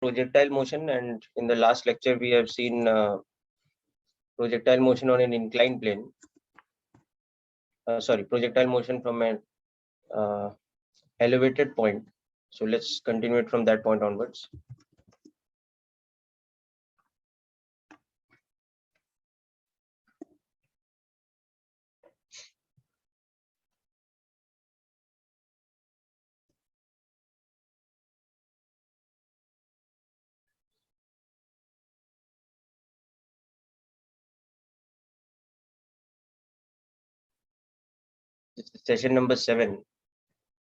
projectile motion, and in the last lecture we have seen projectile motion on an inclined plane. Projectile motion from an elevated point. So let's continue it from that point onwards. This is session number 7.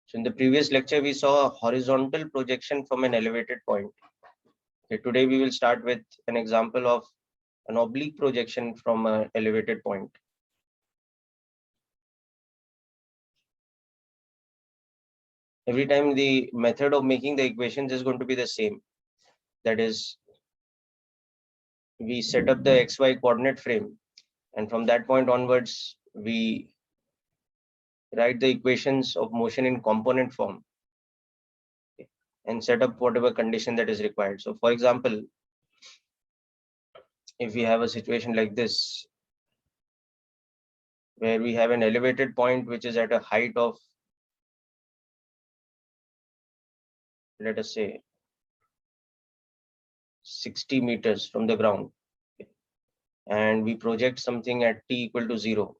So in the previous lecture, we saw a horizontal projection from an elevated point. Okay, today we will start with an example of an oblique projection from an elevated point. Every time the method of making the equations is going to be the same. That is, we set up the XY coordinate frame, and from that point onwards, we write the equations of motion in component form and set up whatever condition that is required. So for example, if we have a situation like this, where we have an elevated point which is at a height of, let us say, 60 meters from the ground, and we project something at t equal to 0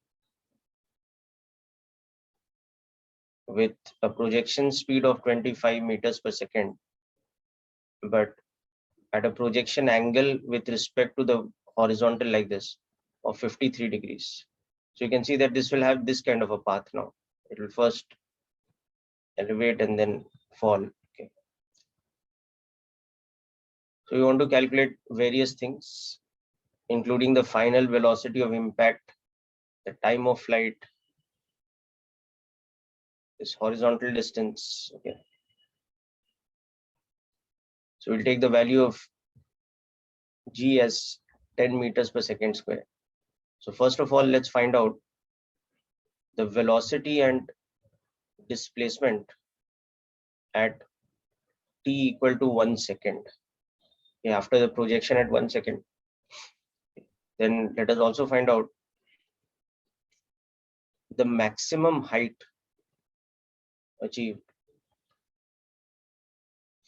with a projection speed of 25 meters per second, but at a projection angle with respect to the horizontal like this of 53 degrees. So you can see that this will have this kind of a path now. It will first elevate and then fall. Okay. So we want to calculate various things, including the final velocity of impact, the time of flight, this horizontal distance. Okay. So we'll take the value of g as 10 meters per second square. So first of all, let's find out the velocity and displacement at t equal to 1 second. Okay, after the projection at 1 second. Then let us also find out the maximum height achieved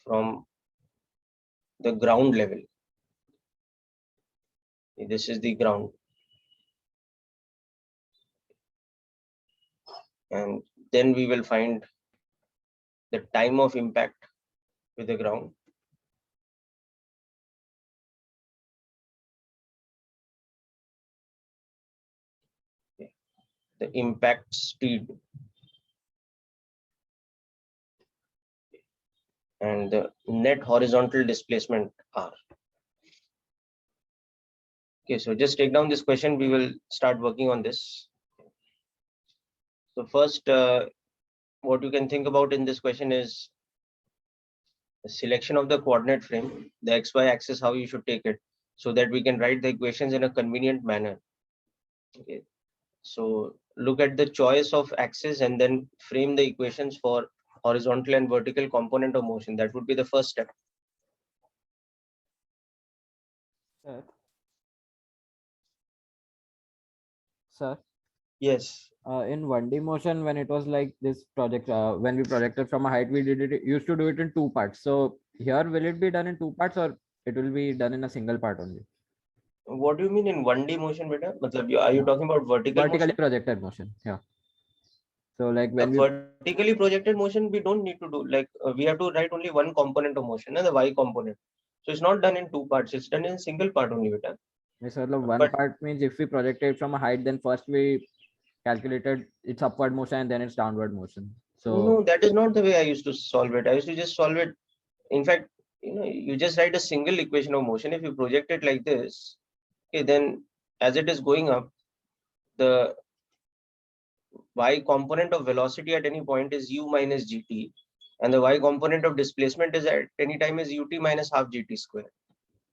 from the ground level. This is the ground. And then we will find the time of impact with the ground. Okay. The impact speed and the net horizontal displacement r. Okay, so just take down this question. We will start working on this. So first, what you can think about in this question is the selection of the coordinate frame, the XY axis, how you should take it, so that we can write the equations in a convenient manner. Okay, so look at the choice of axis and then frame the equations for horizontal and vertical component of motion. That would be the first step. Sir. Yes. In 1D motion, when it was like this project, when we projected from a height, we used to do it in 2 parts. So here, will it be done in 2 parts or it will be done in a single part only? What do you mean in 1D motion, beta? Are you talking about vertically projected motion? Yeah. So like when vertically projected motion, we don't need to do we have to write only one component of motion, and the y component. So it's not done in 2 parts. It's done in single part only, beta. Yes, sir. One part means if we project it from a height, then first we calculated its upward motion and then its downward motion. So no, that is not the way I used to solve it. I used to just solve it. In fact, you just write a single equation of motion. If you project it like this, okay, then as it is going up, the y component of velocity at any point is u minus gt, and the y component of displacement is at any time is ut minus half gt square.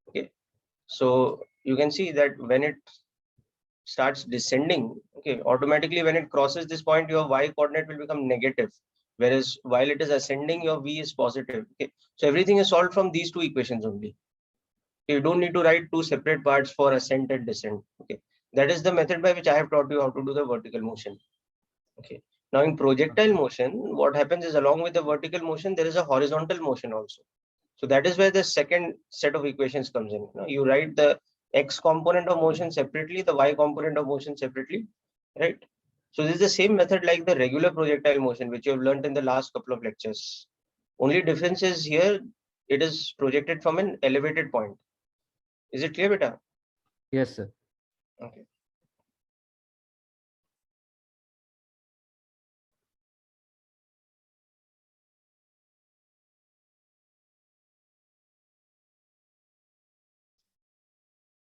Okay, so you can see that when it starts descending, okay, automatically when it crosses this point, your y coordinate will become negative, Whereas while it is ascending, your v is positive. Okay, so everything is solved from these two equations only. You don't need to write two separate parts for ascent and descent. Okay, that is the method by which I have taught you how to do the vertical motion. Okay, now in projectile motion, what happens is along with the vertical motion, there is a horizontal motion also. So that is where the second set of equations comes in. You write the x component of motion separately, the y component of motion separately, right? So this is the same method like the regular projectile motion, which you have learned in the last couple of lectures. Only difference is here, it is projected from an elevated point. Is it clear, beta? Yes, sir. Okay.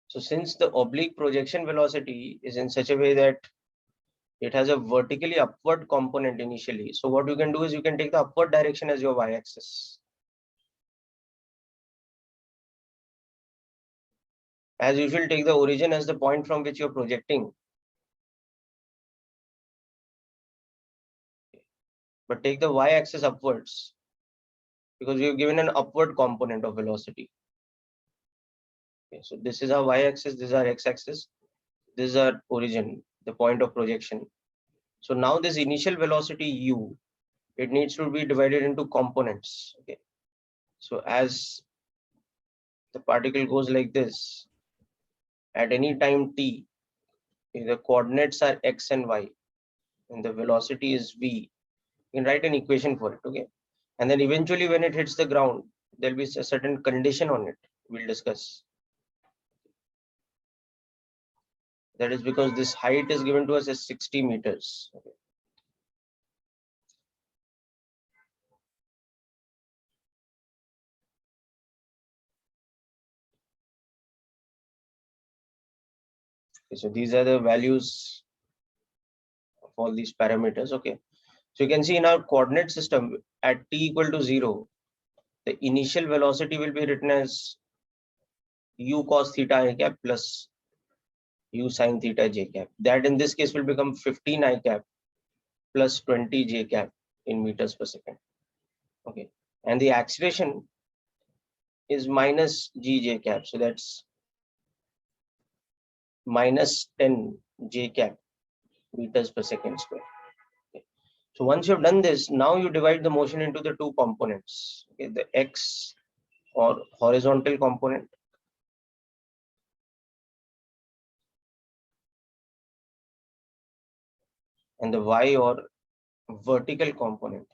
So since the oblique projection velocity is in such a way that it has a vertically upward component initially, so what you can do is you can take the upward direction as your y-axis. As usual, take the origin as the point from which you're projecting. But take the y-axis upwards because we've given an upward component of velocity. Okay, so this is our y-axis, this is our x-axis, this is our origin, the point of projection. So now this initial velocity u, it needs to be divided into components. Okay, so as the particle goes like this, at any time t, if the coordinates are x and y, and the velocity is v, you can write an equation for it. Okay, and then eventually when it hits the ground, there'll be a certain condition on it. We'll discuss. That is because this height is given to us as 60 meters. Okay. Okay, so these are the values of all these parameters. Okay, so you can see in our coordinate system at t equal to 0, the initial velocity will be written as u cos theta I cap plus u sin theta j cap. That in this case will become 15 I cap plus 20 j cap in meters per second. Okay, and the acceleration is minus gj cap, so that's minus 10 j cap meters per second square. Okay. So once you've done this, now you divide the motion into the two components. Okay, the x or horizontal component and the y or vertical component.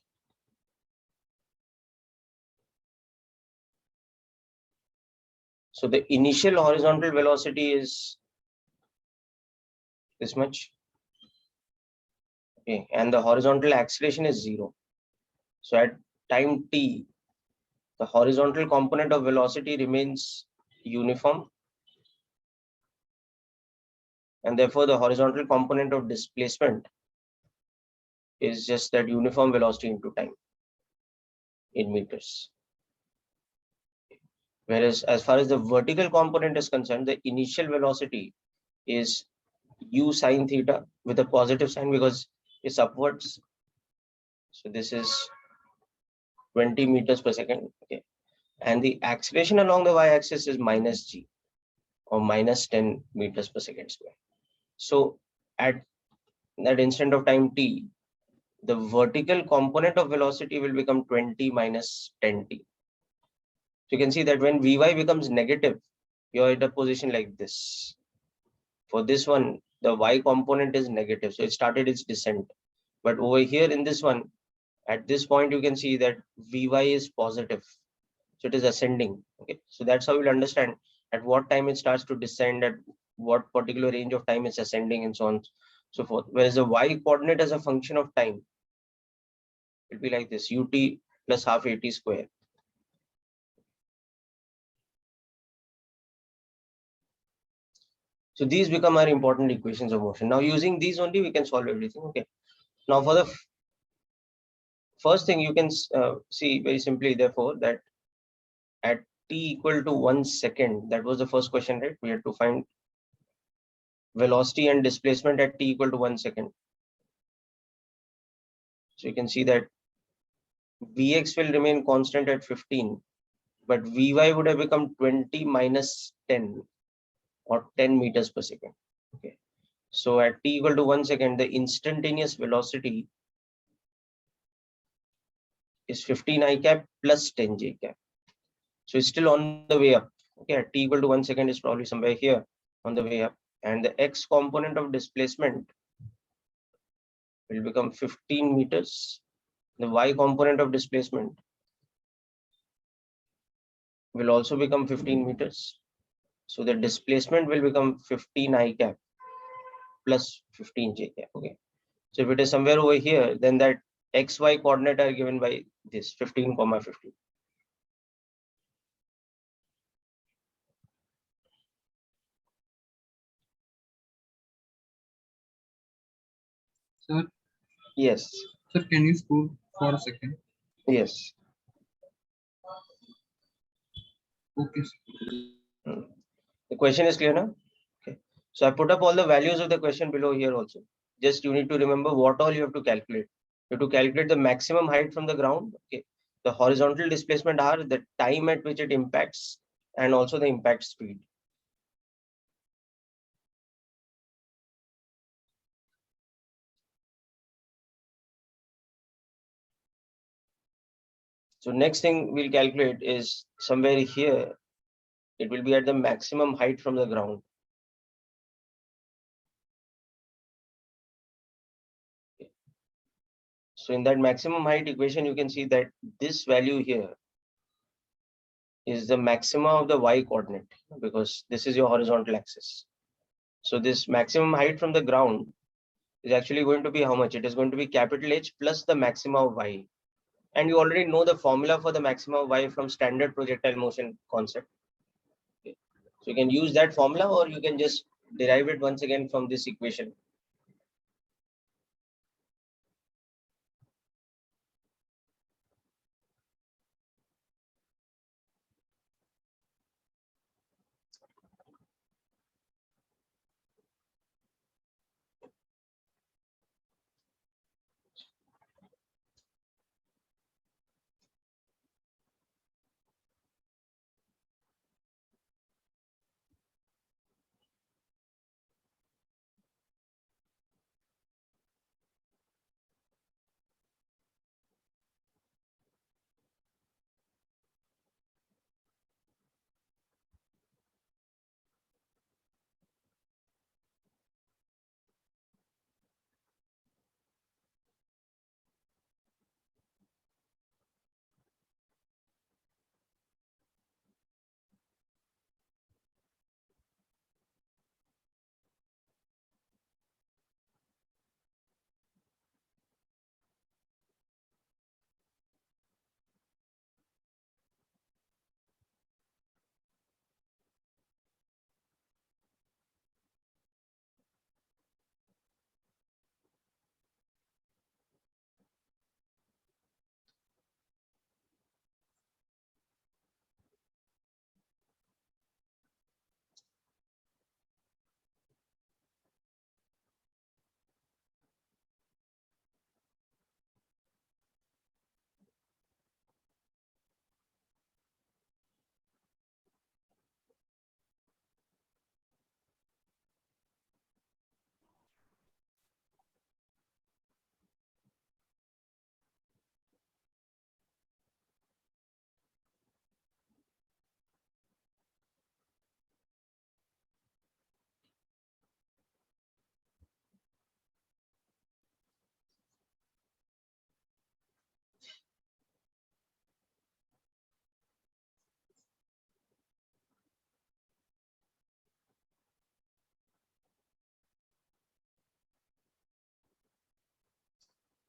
So the initial horizontal velocity is this much. Okay, and the horizontal acceleration is 0. So at time t, the horizontal component of velocity remains uniform, and therefore the horizontal component of displacement is just that uniform velocity into time in meters. Whereas as far as the vertical component is concerned, the initial velocity is u sine theta with a positive sign because it's upwards. So this is 20 meters per second. Okay, and the acceleration along the y-axis is minus g or minus 10 meters per second square. So at that instant of time t, the vertical component of velocity will become 20 minus 10t. So you can see that when Vy becomes negative, you're at a position like this. For this one, the y component is negative, so it started its descent. But over here in this one, at this point, you can see that Vy is positive. So it is ascending. Okay, so that's how you'll understand at what time it starts to descend, at what particular range of time it's ascending, and so on, so forth. Whereas the y coordinate as a function of time, it'll be like this: ut plus half at square. So these become our important equations of motion. Now using these only, we can solve everything. Okay. Now for the first thing, you can see very simply, therefore, that at t equal to 1 second, that was the first question, right? We had to find velocity and displacement at t equal to 1 second. So you can see that Vx will remain constant at 15, but Vy would have become 20 minus 10 or 10 meters per second. Okay. So at t equal to 1 second, the instantaneous velocity is 15 I cap plus 10 j cap. So it's still on the way up. Okay, at t equal to 1 second is probably somewhere here on the way up. And the x component of displacement will become 15 meters. The y component of displacement will also become 15 meters. So the displacement will become 15 I cap plus 15 j cap. Okay. So if it is somewhere over here, then that xy coordinate are given by this 15, 15. Sir, Yes. sir, can you scroll for a second? Yes. Okay, sir. The question is clear now? Okay. So I put up all the values of the question below here also. Just you need to remember what all you have to calculate. You have to calculate the maximum height from the ground, okay, the horizontal displacement r, the time at which it impacts, and also the impact speed. So next thing we'll calculate is somewhere here, it will be at the maximum height from the ground. Okay. So in that maximum height equation, you can see that this value here is the maxima of the y coordinate because this is your horizontal axis. So this maximum height from the ground is actually going to be how much? It is going to be capital H plus the maxima of y. And you already know the formula for the maxima of y from standard projectile motion concept. Okay. So you can use that formula or you can just derive it once again from this equation.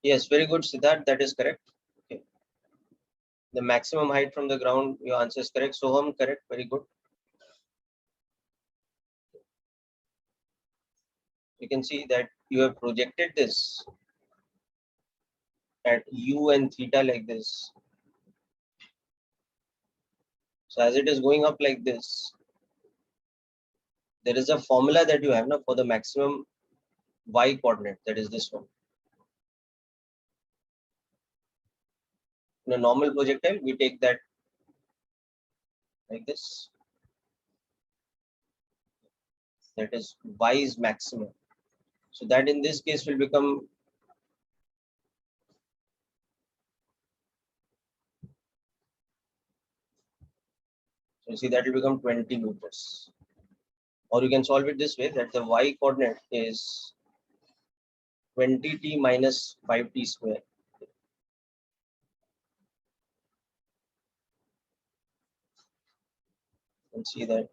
Yes, very good, Siddharth. That is correct. Okay. The maximum height from the ground, your answer is correct. Soham, correct. Very good. You can see that you have projected this at u and theta like this. So as it is going up like this, there is a formula that you have now for the maximum y coordinate, that is this one. In a normal projectile, we take that like this. That is y is maximum. So that in this case will become so you see that will become 20 meters. Or you can solve it this way, that the y coordinate is 20t minus 5t square. And see that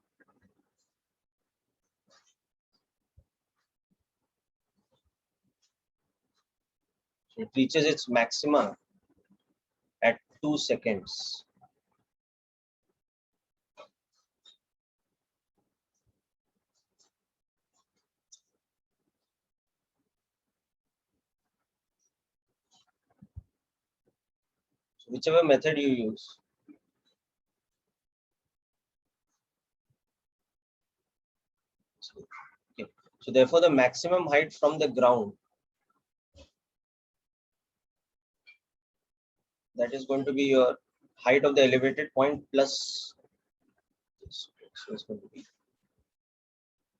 so it reaches its maxima at 2 seconds. So whichever method you use, okay. So therefore the maximum height from the ground, that is going to be your height of the elevated point plus this. So it's going to be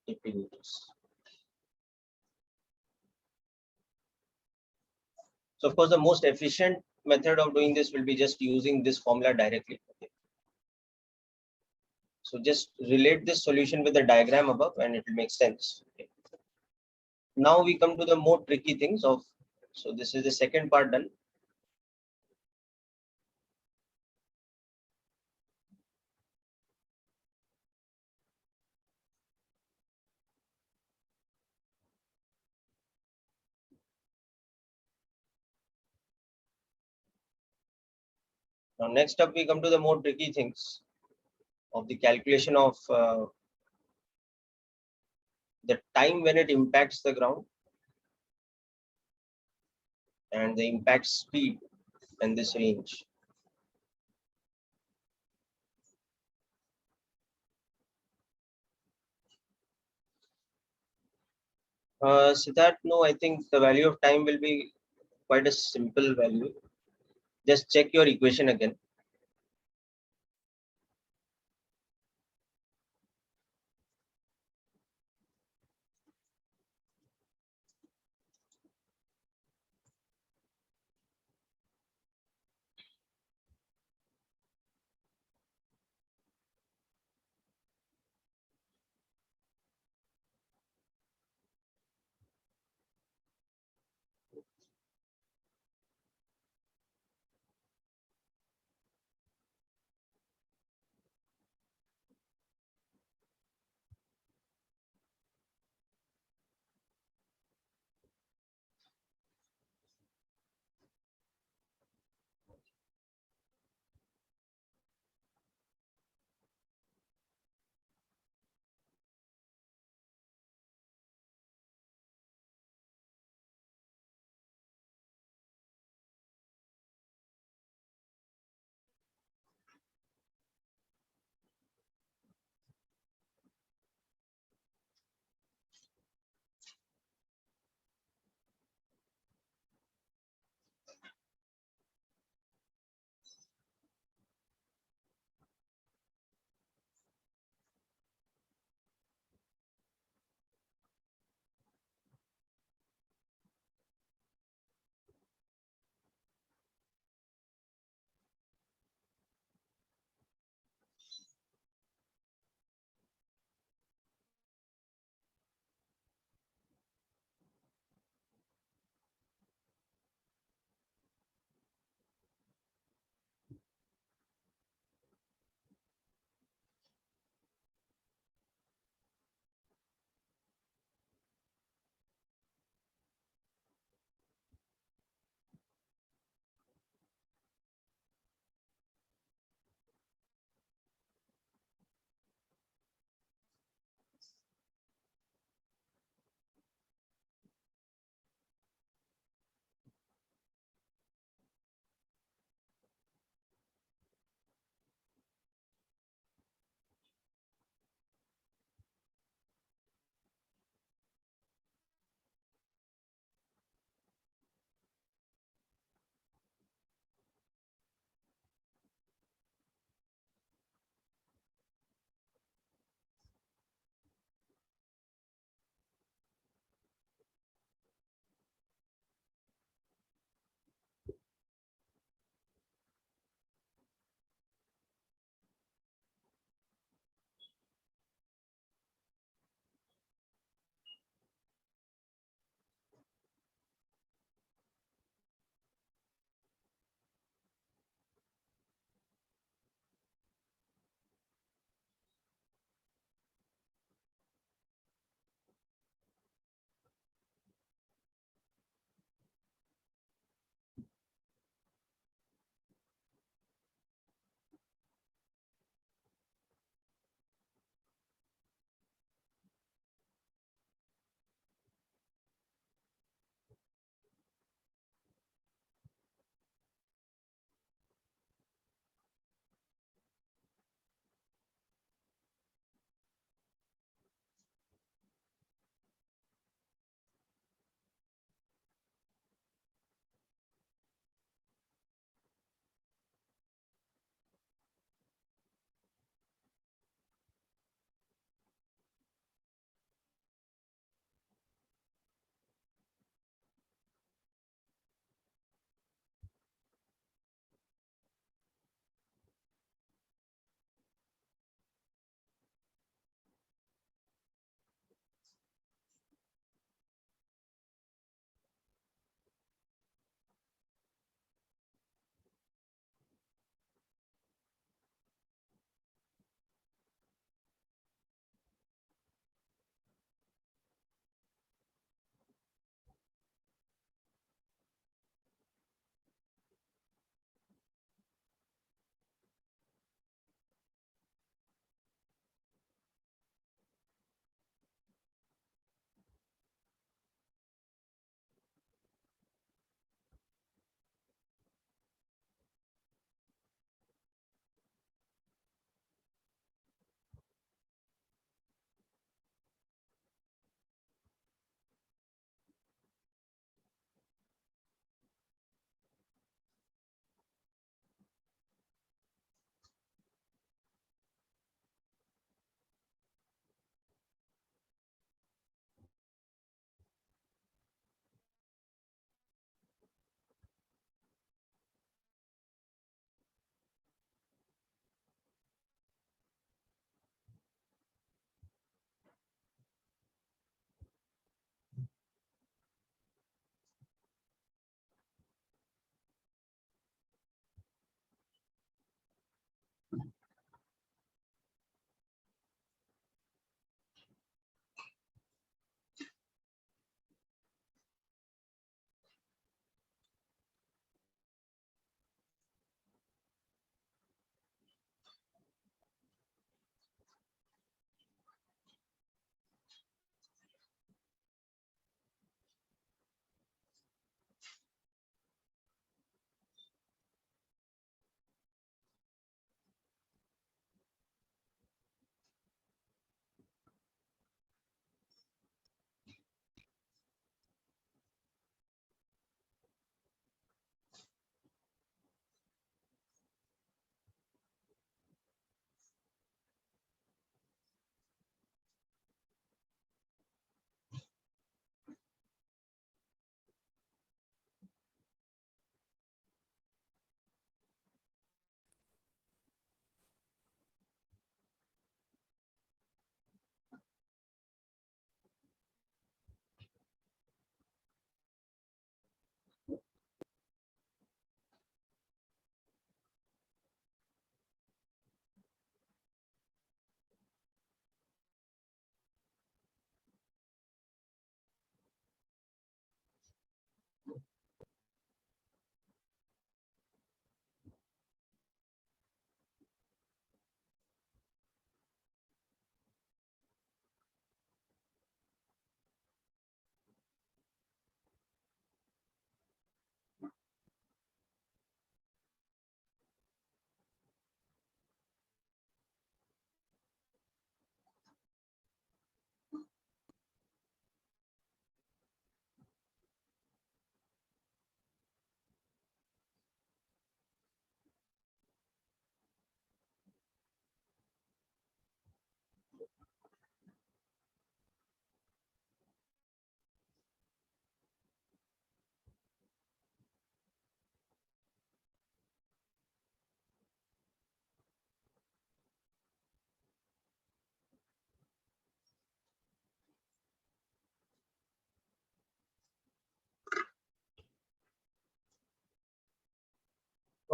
80 meters. So of course the most efficient method of doing this will be just using this formula directly. Okay. So just relate this solution with the diagram above and it will make sense. Okay. Now we come to the more tricky things of, so this is the second part done. Now next up we come to the more tricky things of the calculation of the time when it impacts the ground and the impact speed and this range. Siddharth, no, I think the value of time will be quite a simple value. Just check your equation again.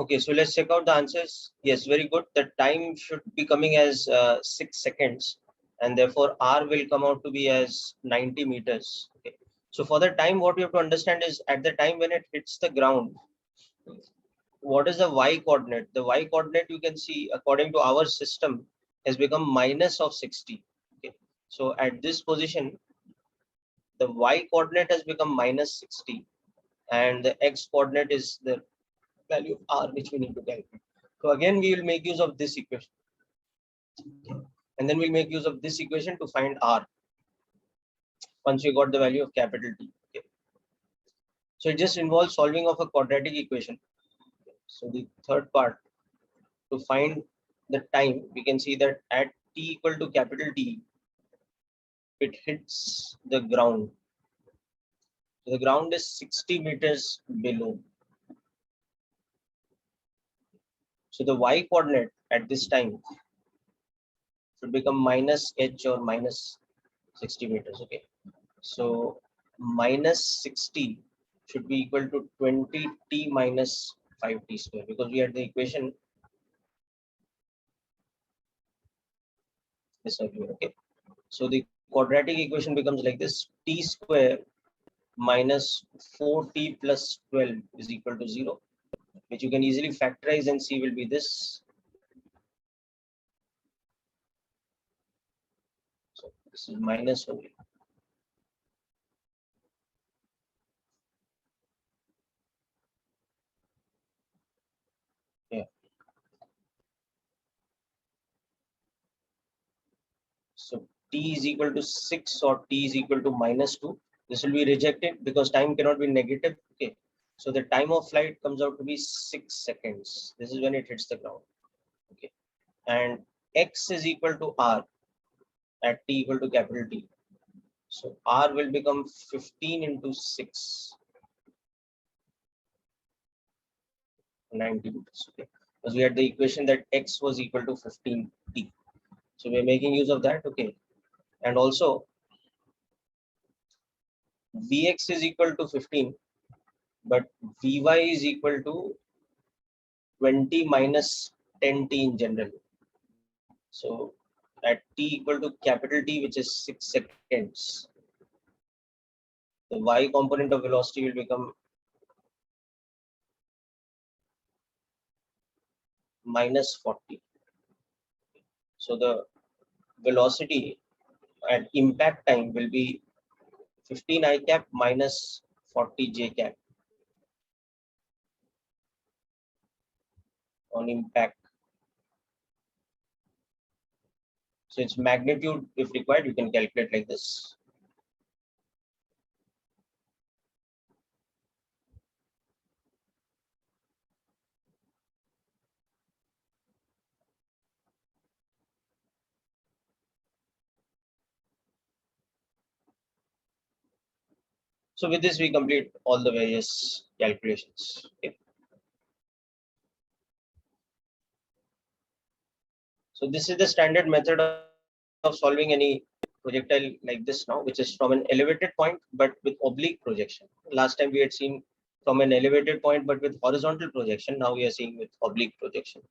Okay, so let's check out the answers. Yes, very good. The time should be coming as 6 seconds, and therefore R will come out to be as 90 meters. Okay. So for the time, what you have to understand is at the time when it hits the ground, what is the y coordinate? The y coordinate you can see according to our system has become minus of 60. Okay. So at this position, the y coordinate has become minus 60, and the x coordinate is the value of r which we need to calculate. So again, we will make use of this equation, and then we'll make use of this equation to find r once we got the value of capital T. Okay. So it just involves solving of a quadratic equation. So the third part, to find the time, we can see that at t equal to capital T, it hits the ground. So the ground is 60 meters below. So the y coordinate at this time should become minus h or minus 60 meters. Okay. So minus 60 should be equal to 20t minus 5t square, because we had the equation this earlier. Okay. So the quadratic equation becomes like this: t square minus 4t plus 12 is equal to 0, which you can easily factorize and see will be this. So this is minus only. Yeah. So t is equal to 6 or t is equal to minus 2. This will be rejected because time cannot be negative. Okay. So the time of flight comes out to be 6 seconds. This is when it hits the ground. Okay. And x is equal to r at t equal to capital T. So r will become 15 into 6, 90 meters. Okay. Because we had the equation that x was equal to 15t. So we're making use of that. Okay. And also Vx is equal to 15, but Vy is equal to 20 minus 10t in general. So at t equal to capital T, which is 6 seconds, the y component of velocity will become minus 40. So the velocity at impact time will be 15 I cap minus 40 j cap on impact. So its magnitude, if required, you can calculate like this. So with this, we complete all the various calculations. Okay. So this is the standard method of solving any projectile like this now, which is from an elevated point, but with oblique projection. Last time we had seen from an elevated point, but with horizontal projection. Now we are seeing with oblique projection.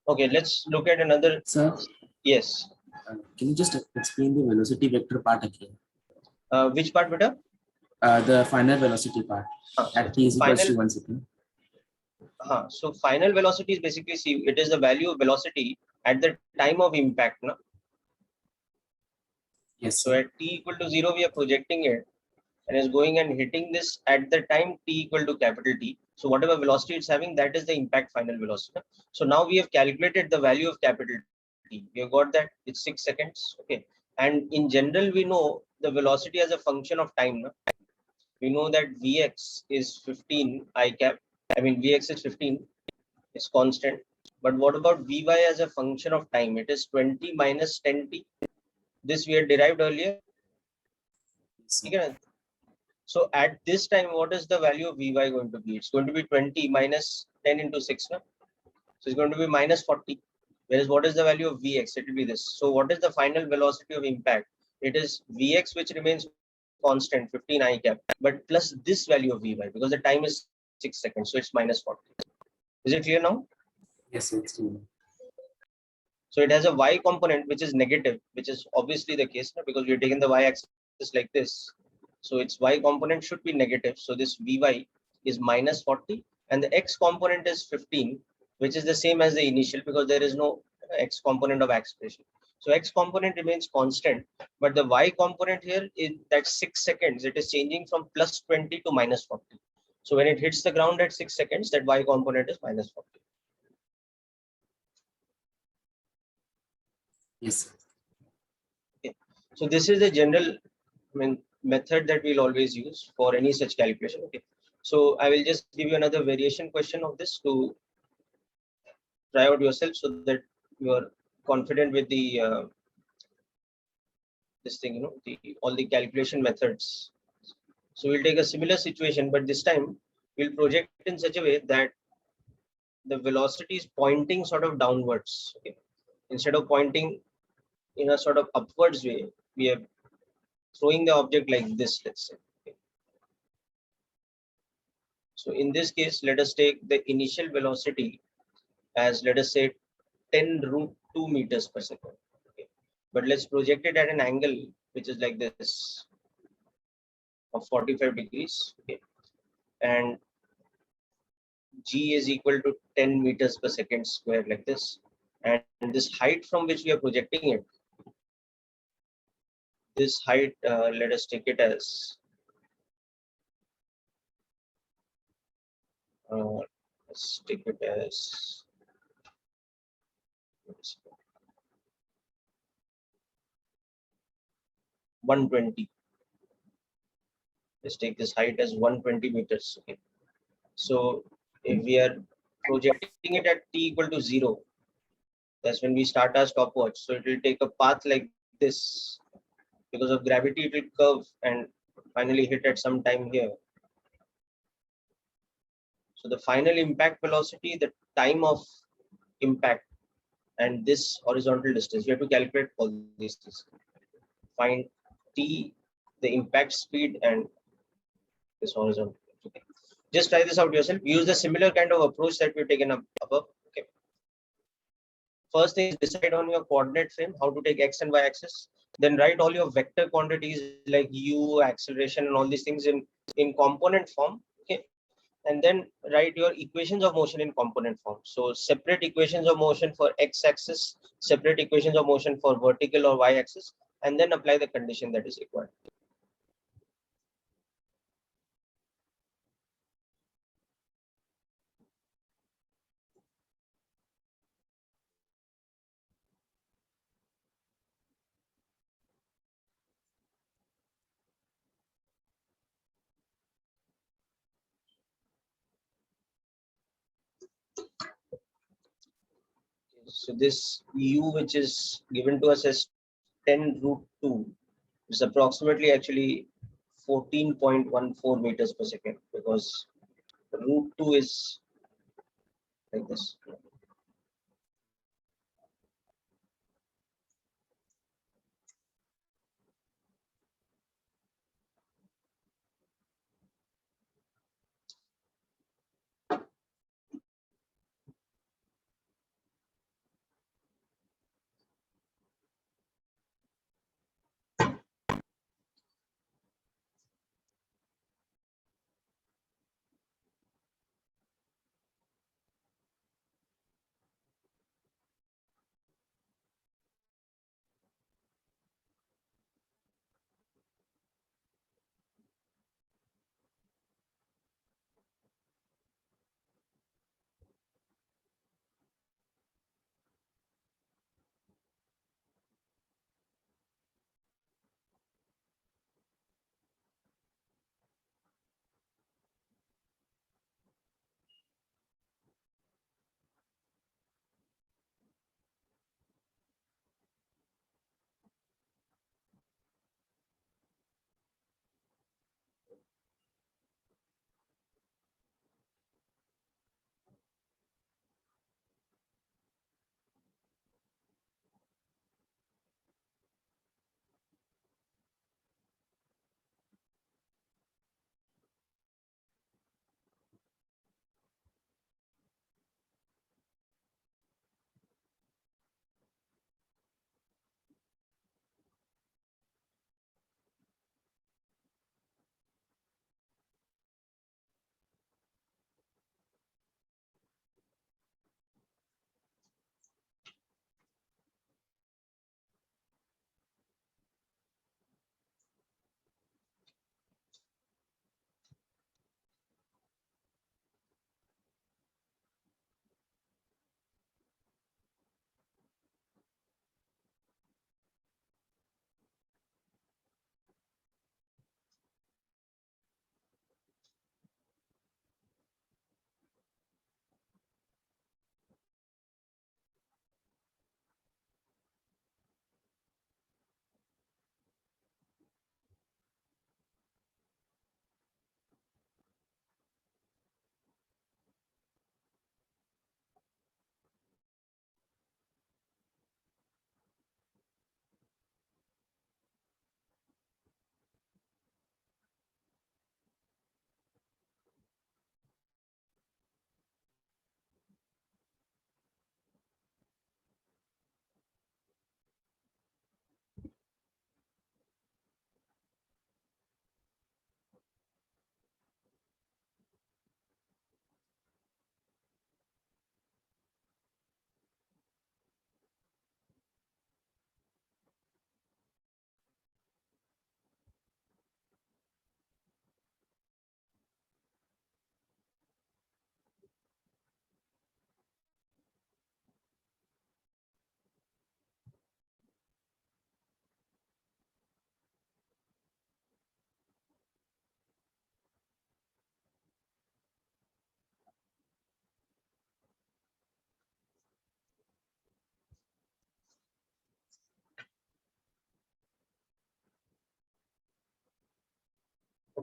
Okay, let's look at another. Sir, Yes. can you just explain the velocity vector part again? Which part, beta? The final velocity part at t is equals to 1 second. So final velocity is basically, see, it is the value of velocity at the time of impact. No? Yes. So at t equal to 0, we are projecting it and is going and hitting this at the time t equal to capital T. So whatever velocity it's having, that is the impact final velocity. So now we have calculated the value of capital T. We have got that it's 6 seconds. Okay. And in general, we know the velocity as a function of time. No? We know that Vx is 15 I cap. I mean, Vx is 15. It's constant. But what about Vy as a function of time? It is 20 minus 10t. This we had derived earlier. So at this time, what is the value of Vy going to be? It's going to be 20 minus 10 into 6. No? So it's going to be minus 40. Whereas what is the value of Vx? It will be this. So what is the final velocity of impact? It is Vx, which remains constant, 15 I cap, but plus this value of Vy, because the time is 6 seconds. So it's minus 40. Is it clear now? Yes, it's true. So it has a y component which is negative, which is obviously the case, no? Because we're taking the y-axis like this. So its y component should be negative. So this Vy is minus 40 and the x component is 15, which is the same as the initial because there is no x component of acceleration. So x component remains constant, but the y component here is that 6 seconds. It is changing from plus 20 to minus 40. So when it hits the ground at 6 seconds, that y component is minus 40. Yes. Okay. So this is the general method that we'll always use for any such calculation. Okay. So I will just give you another variation question of this to try out yourself so that you are confident with the this thing, all the calculation methods. So we'll take a similar situation, but this time we'll project in such a way that the velocity is pointing sort of downwards. Okay. Instead of pointing in a sort of upwards way, we are throwing the object like this, let's say. Okay. So in this case, let us take the initial velocity as, let us say, 10 root 2 meters per second. Okay. But let's project it at an angle which is like this of 45 degrees. Okay. And g is equal to 10 meters per second square like this. And this height from which we are projecting it, this height, let us take it as let's take it as 120. Let's take this height as 120 meters. Okay. So if we are projecting it at t equal to 0, that's when we start our stopwatch. So it will take a path like this. Because of gravity, it will curve and finally hit at some time here. So the final impact velocity, the time of impact, and this horizontal distance, we have to calculate all these things. Find t, the impact speed, and this horizontal. Okay. Just try this out yourself. Use the similar kind of approach that we've taken up above. Okay. First thing is decide on your coordinate frame, how to take x and y axis. Then write all your vector quantities like u, acceleration, and all these things in component form. Okay. And then write your equations of motion in component form. So separate equations of motion for x-axis, separate equations of motion for vertical or y-axis, and then apply the condition that is required. So this u, which is given to us as 10 root 2, is approximately actually 14.14 meters per second, because root 2 is like this.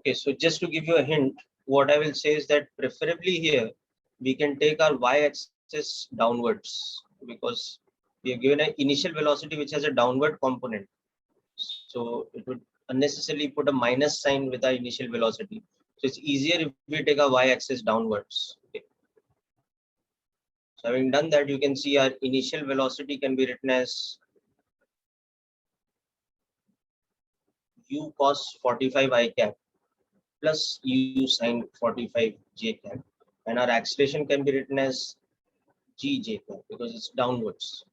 Okay, so just to give you a hint, what I will say is that preferably here we can take our y-axis downwards, because we have given an initial velocity which has a downward component. So it would unnecessarily put a minus sign with our initial velocity. So it's easier if we take our y-axis downwards. Okay. So having done that, you can see our initial velocity can be written as u cos 45 I cap plus u sin 45 j cap, and our acceleration can be written as g j cap because it's downwards.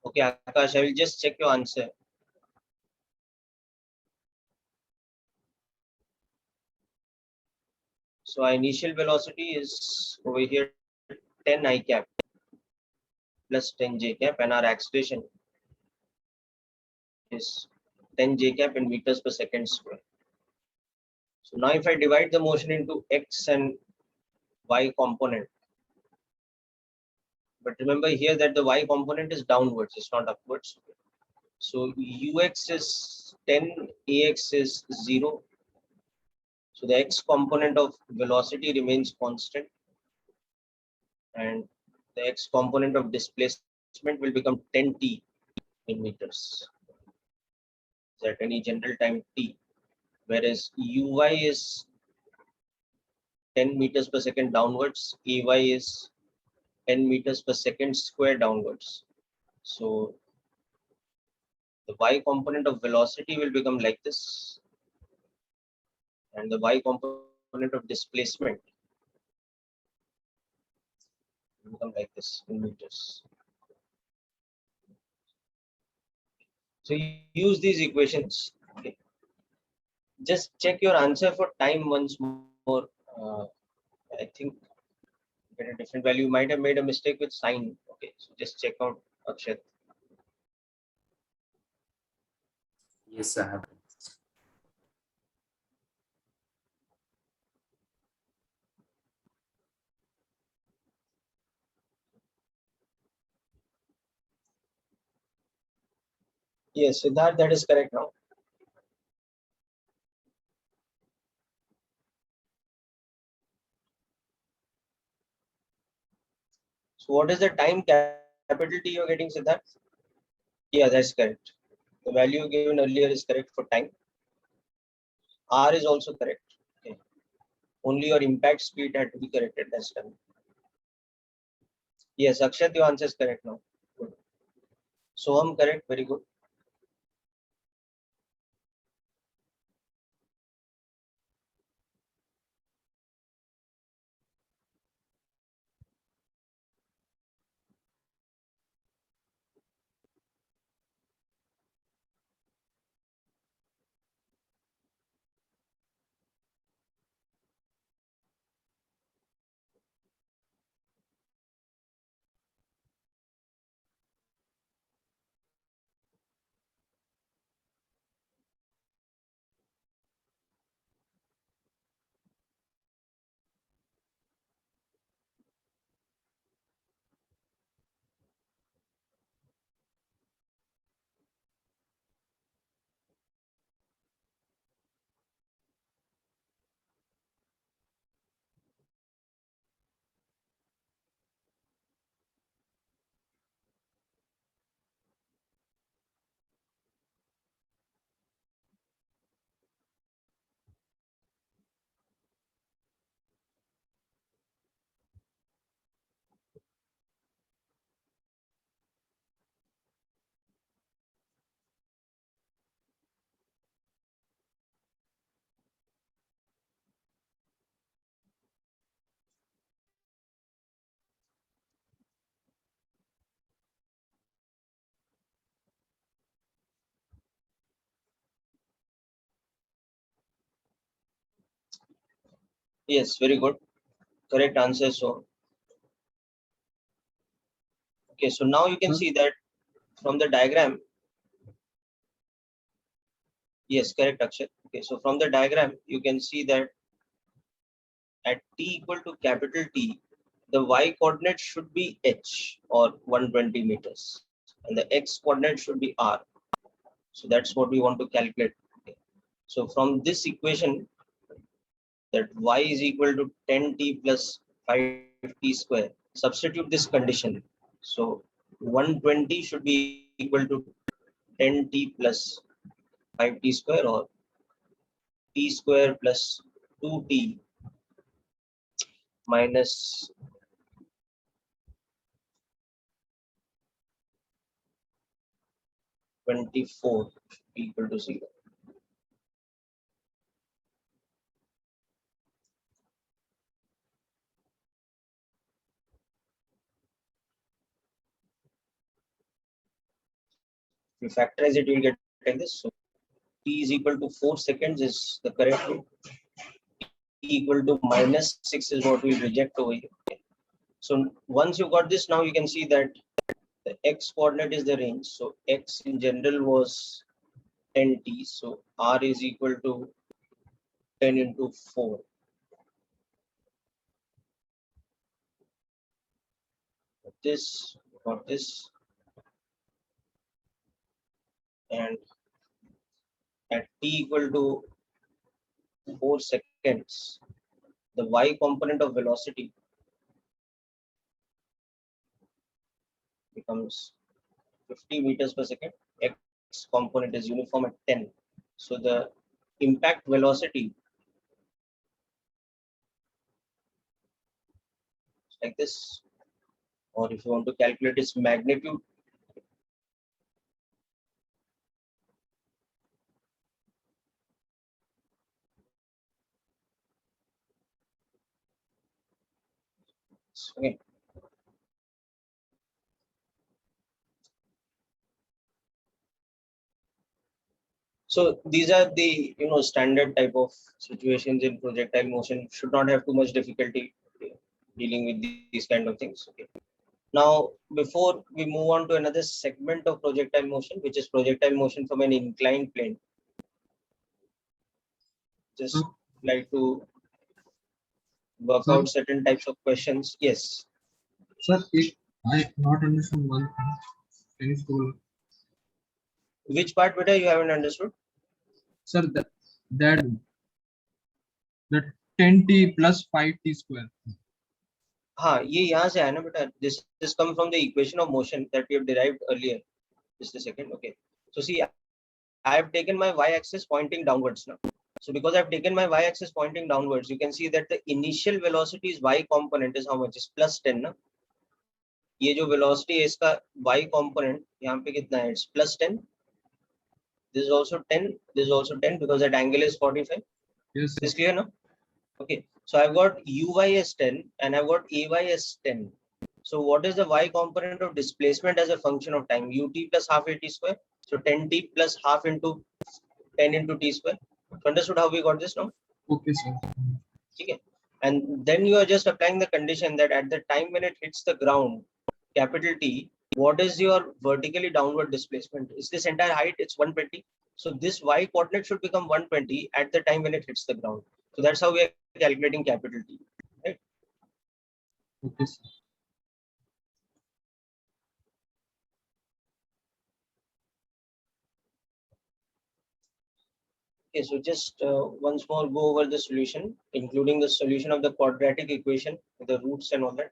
Okay, Akash, I will just check your answer. So our initial velocity is over here 10 I cap plus 10 j cap, and our acceleration is 10 j cap in meters per second square. So now if I divide the motion into x and y component, but remember here that the y component is downwards, it's not upwards. So ux is 10, ax is 0. So the x component of velocity remains constant, and the x component of displacement will become 10t in meters at any general time t, whereas uy is 10 meters per second downwards, ay is 10 meters per second square downwards. So the y component of velocity will become like this, and the y component of displacement will become like this in meters. So you use these equations. Okay. Just check your answer for time once more. I think get a different value. You might have made a mistake with sign. Okay, so just check out Akshat. Yes, I have. Yes, Siddharth, that is correct now. So what is the time capital T you're getting, Siddharth? Yeah, that's correct. The value given earlier is correct for time. R is also correct. Okay. Only your impact speed had to be corrected this time. Yes, Akshat, your answer is correct now. Good. So I'm correct. Very good. Yes, very good. Correct answer. So okay, so now you can see that from the diagram. Yes, correct, Akshat. Okay, so from the diagram, you can see that at t equal to capital T, the y coordinate should be h or 120 meters and the x coordinate should be r. So that's what we want to calculate. So from this equation, that y is equal to 10t plus 5t square, substitute this condition. So 120 should be equal to 10t plus 5t square or t square plus 2t minus 24 equal to 0. If you factorize it, you will get like this. So t is equal to 4 seconds is the correct way. T equal to minus 6 is what we reject over here. So once you got this, now you can see that the x coordinate is the range. So x in general was 10t. So r is equal to 10 into 4. Got this, and at t equal to 4 seconds, the y component of velocity becomes 50 meters per second. X component is uniform at 10. So the impact velocity is like this. Or if you want to calculate its magnitude, okay. So these are the standard type of situations in projectile motion. Should not have too much difficulty dealing with these kind of things. Okay. Now, before we move on to another segment of projectile motion, which is projectile motion from an inclined plane, just like to work Sir? out certain types of questions. Yes. Sir, if I not understand one thing, can you scroll? Which part, beta, you haven't understood? Sir, that 10t plus 5t square. हाँ ये यहाँ से आया ना बेटा. This is come from the equation of motion that we have derived earlier. Just a second. Okay. So see, I have taken my y-axis pointing downwards now. So because I have taken my y-axis pointing downwards, you can see that the initial velocity is y component is how much? Is plus 10 ना. ये जो velocity है इसका y component यहाँ पे कितना है? It's plus 10. This is also 10. This is also 10 because that angle is 45. Yes, Is clear now? Okay. So I've got uy as 10 and I've got ay as 10. So what is the y component of displacement as a function of time? Ut plus half at square. So 10t plus half into 10 into t square. So understood how we got this now? okay, sir. Okay. And then you are just applying the condition that at the time when it hits the ground, capital T, what is your vertically downward displacement? Is this entire height? It's 120. So this y coordinate should become 120 at the time when it hits the ground. So that's how we are calculating capital T. Right? Okay, sir. Okay, so just once more go over the solution, including the solution of the quadratic equation, the roots and all that.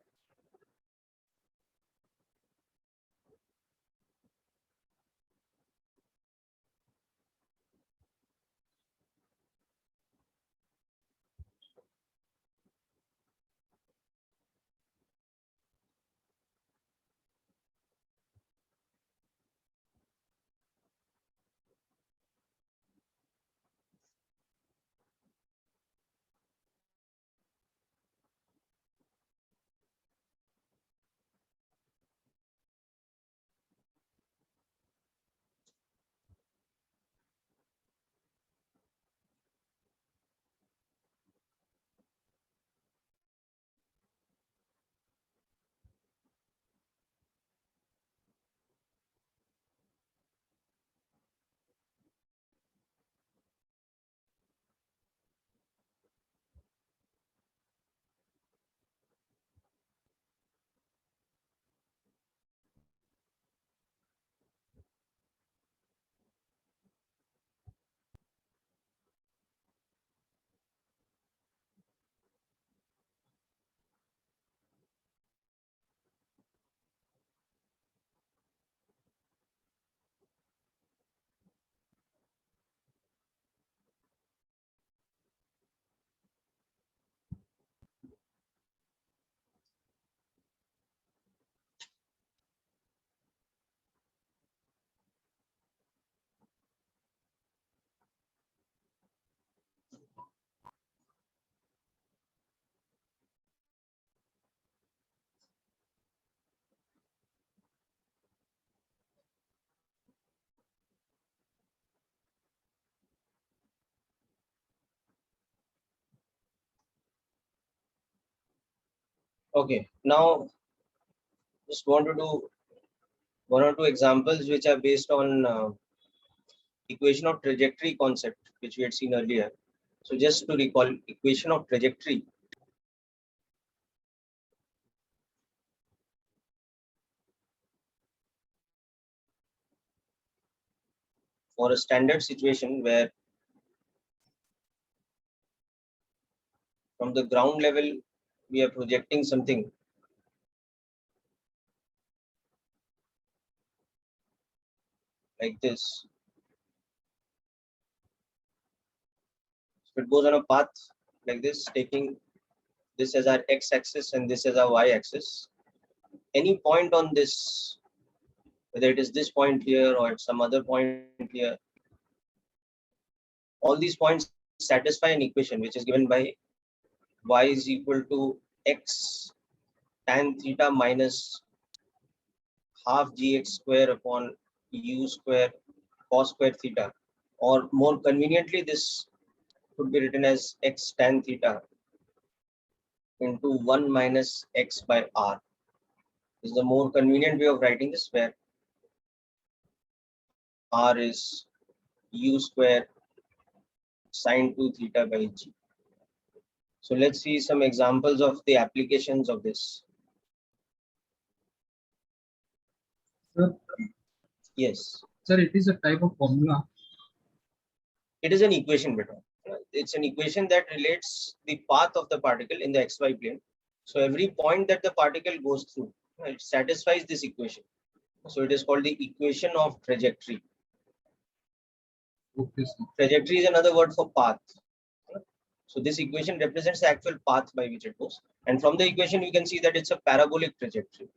Okay, now just want to do one or two examples which are based on equation of trajectory concept, which we had seen earlier. So just to recall, equation of trajectory. For a standard situation where from the ground level we are projecting something like this. So it goes on a path like this, taking this as our x-axis and this as our y-axis. Any point on this, whether it is this point here or some other point here, all these points satisfy an equation which is given by y is equal to x tan theta minus half gx square upon u square cos square theta, or more conveniently this could be written as x tan theta into 1 minus x by r. This is the more convenient way of writing this, where r is u square sine 2 theta by g. So let's see some examples of the applications of this. Sir, Yes, sir, it is a type of formula. it is an equation, beta. It's an equation that relates the path of the particle in the xy plane. So every point that the particle goes through, it satisfies this equation. So it is called the equation of trajectory. Okay, sir. Trajectory is another word for path. So this equation represents the actual path by which it goes. And from the equation, you can see that it's a parabolic trajectory.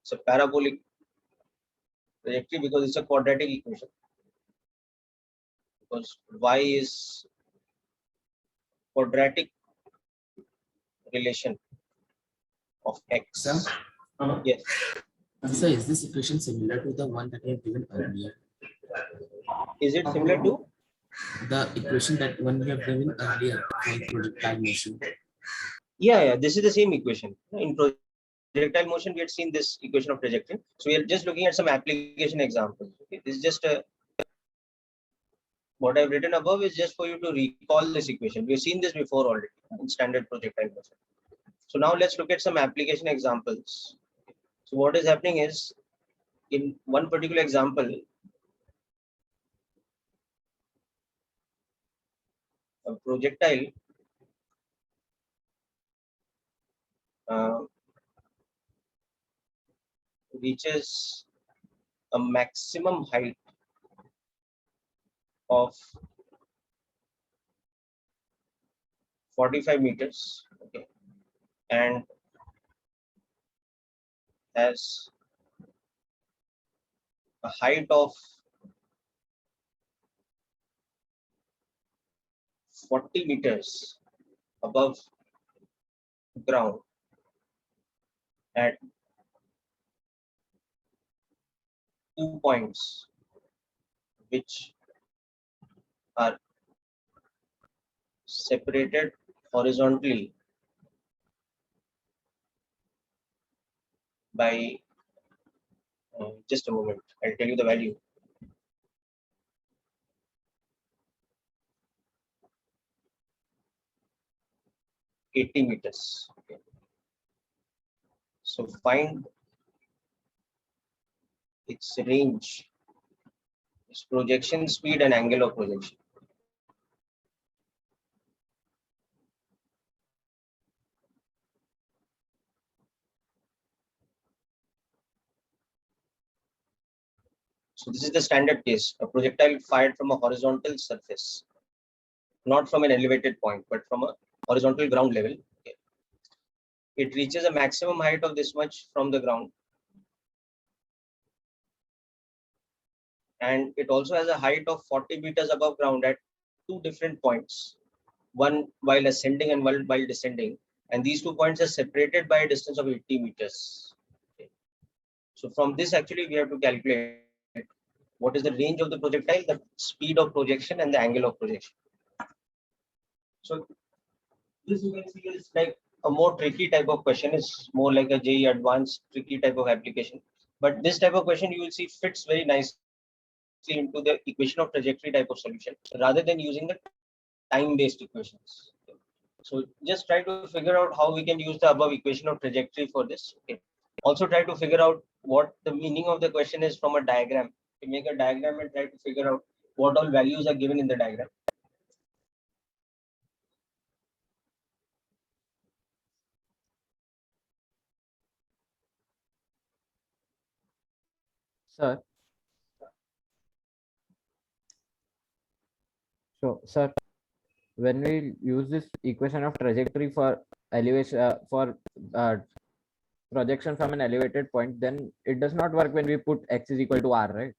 It's a parabolic trajectory because it's a quadratic equation. Because y is quadratic relation of x. Sir? Yes. So is this equation similar to the one that I have given earlier? Is it similar to? The equation that one we have given earlier for projectile motion. Yeah, this is the same equation. In projectile motion, we had seen this equation of trajectory. So we are just looking at some application examples. Okay, this is just what I've written above is just for you to recall this equation. We've seen this before already in standard projectile motion. So now let's look at some application examples. So what is happening is, in one particular example, a projectile reaches a maximum height of 45 meters, okay, and has a height of 40 meters above ground at 2 points which are separated horizontally by just a moment, I'll tell you the value. $80 meters. Okay. So find its range, its projection speed and angle of projection. So this is the standard case, a projectile fired from a horizontal surface, not from an elevated point, but from a horizontal ground level. Okay. It reaches a maximum height of this much from the ground. And it also has a height of 40 meters above ground at 2 different points, one while ascending and one while descending. And these 2 points are separated by a distance of 80 meters. Okay. So from this, actually, we have to calculate what is the range of the projectile, the speed of projection, and the angle of projection. So this you can see is like a more tricky type of question. It's more like a JEE Advanced tricky type of application. But this type of question you will see fits very nicely into the equation of trajectory type of solution rather than using the time-based equations. So just try to figure out how we can use the above equation of trajectory for this. Okay. Also try to figure out what the meaning of the question is from a diagram. You make a diagram and try to figure out what all values are given in the diagram. Sir. So, sir, when we use this equation of trajectory for elevation projection from an elevated point, then it does not work when we put x is equal to r, right?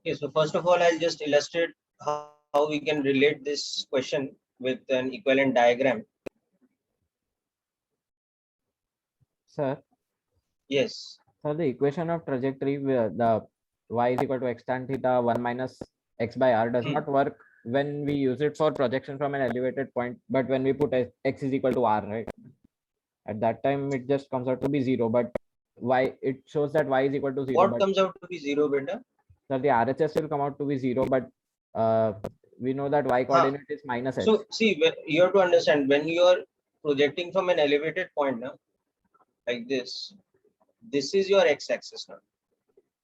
Okay, so first of all, I'll just illustrate how we can relate this question with an equivalent diagram. Sir. Yes. So the equation of trajectory where the y is equal to x tan theta 1 minus x by r does not work when we use it for projection from an elevated point, but when we put x is equal to r, right? At that time, it just comes out to be 0, but y, it shows that y is equal to 0. What But comes out to be 0, beta? so the RHS will come out to be 0, but we know that y coordinate is minus x. So see, you have to understand when you are projecting from an elevated point now, like this is your x-axis now,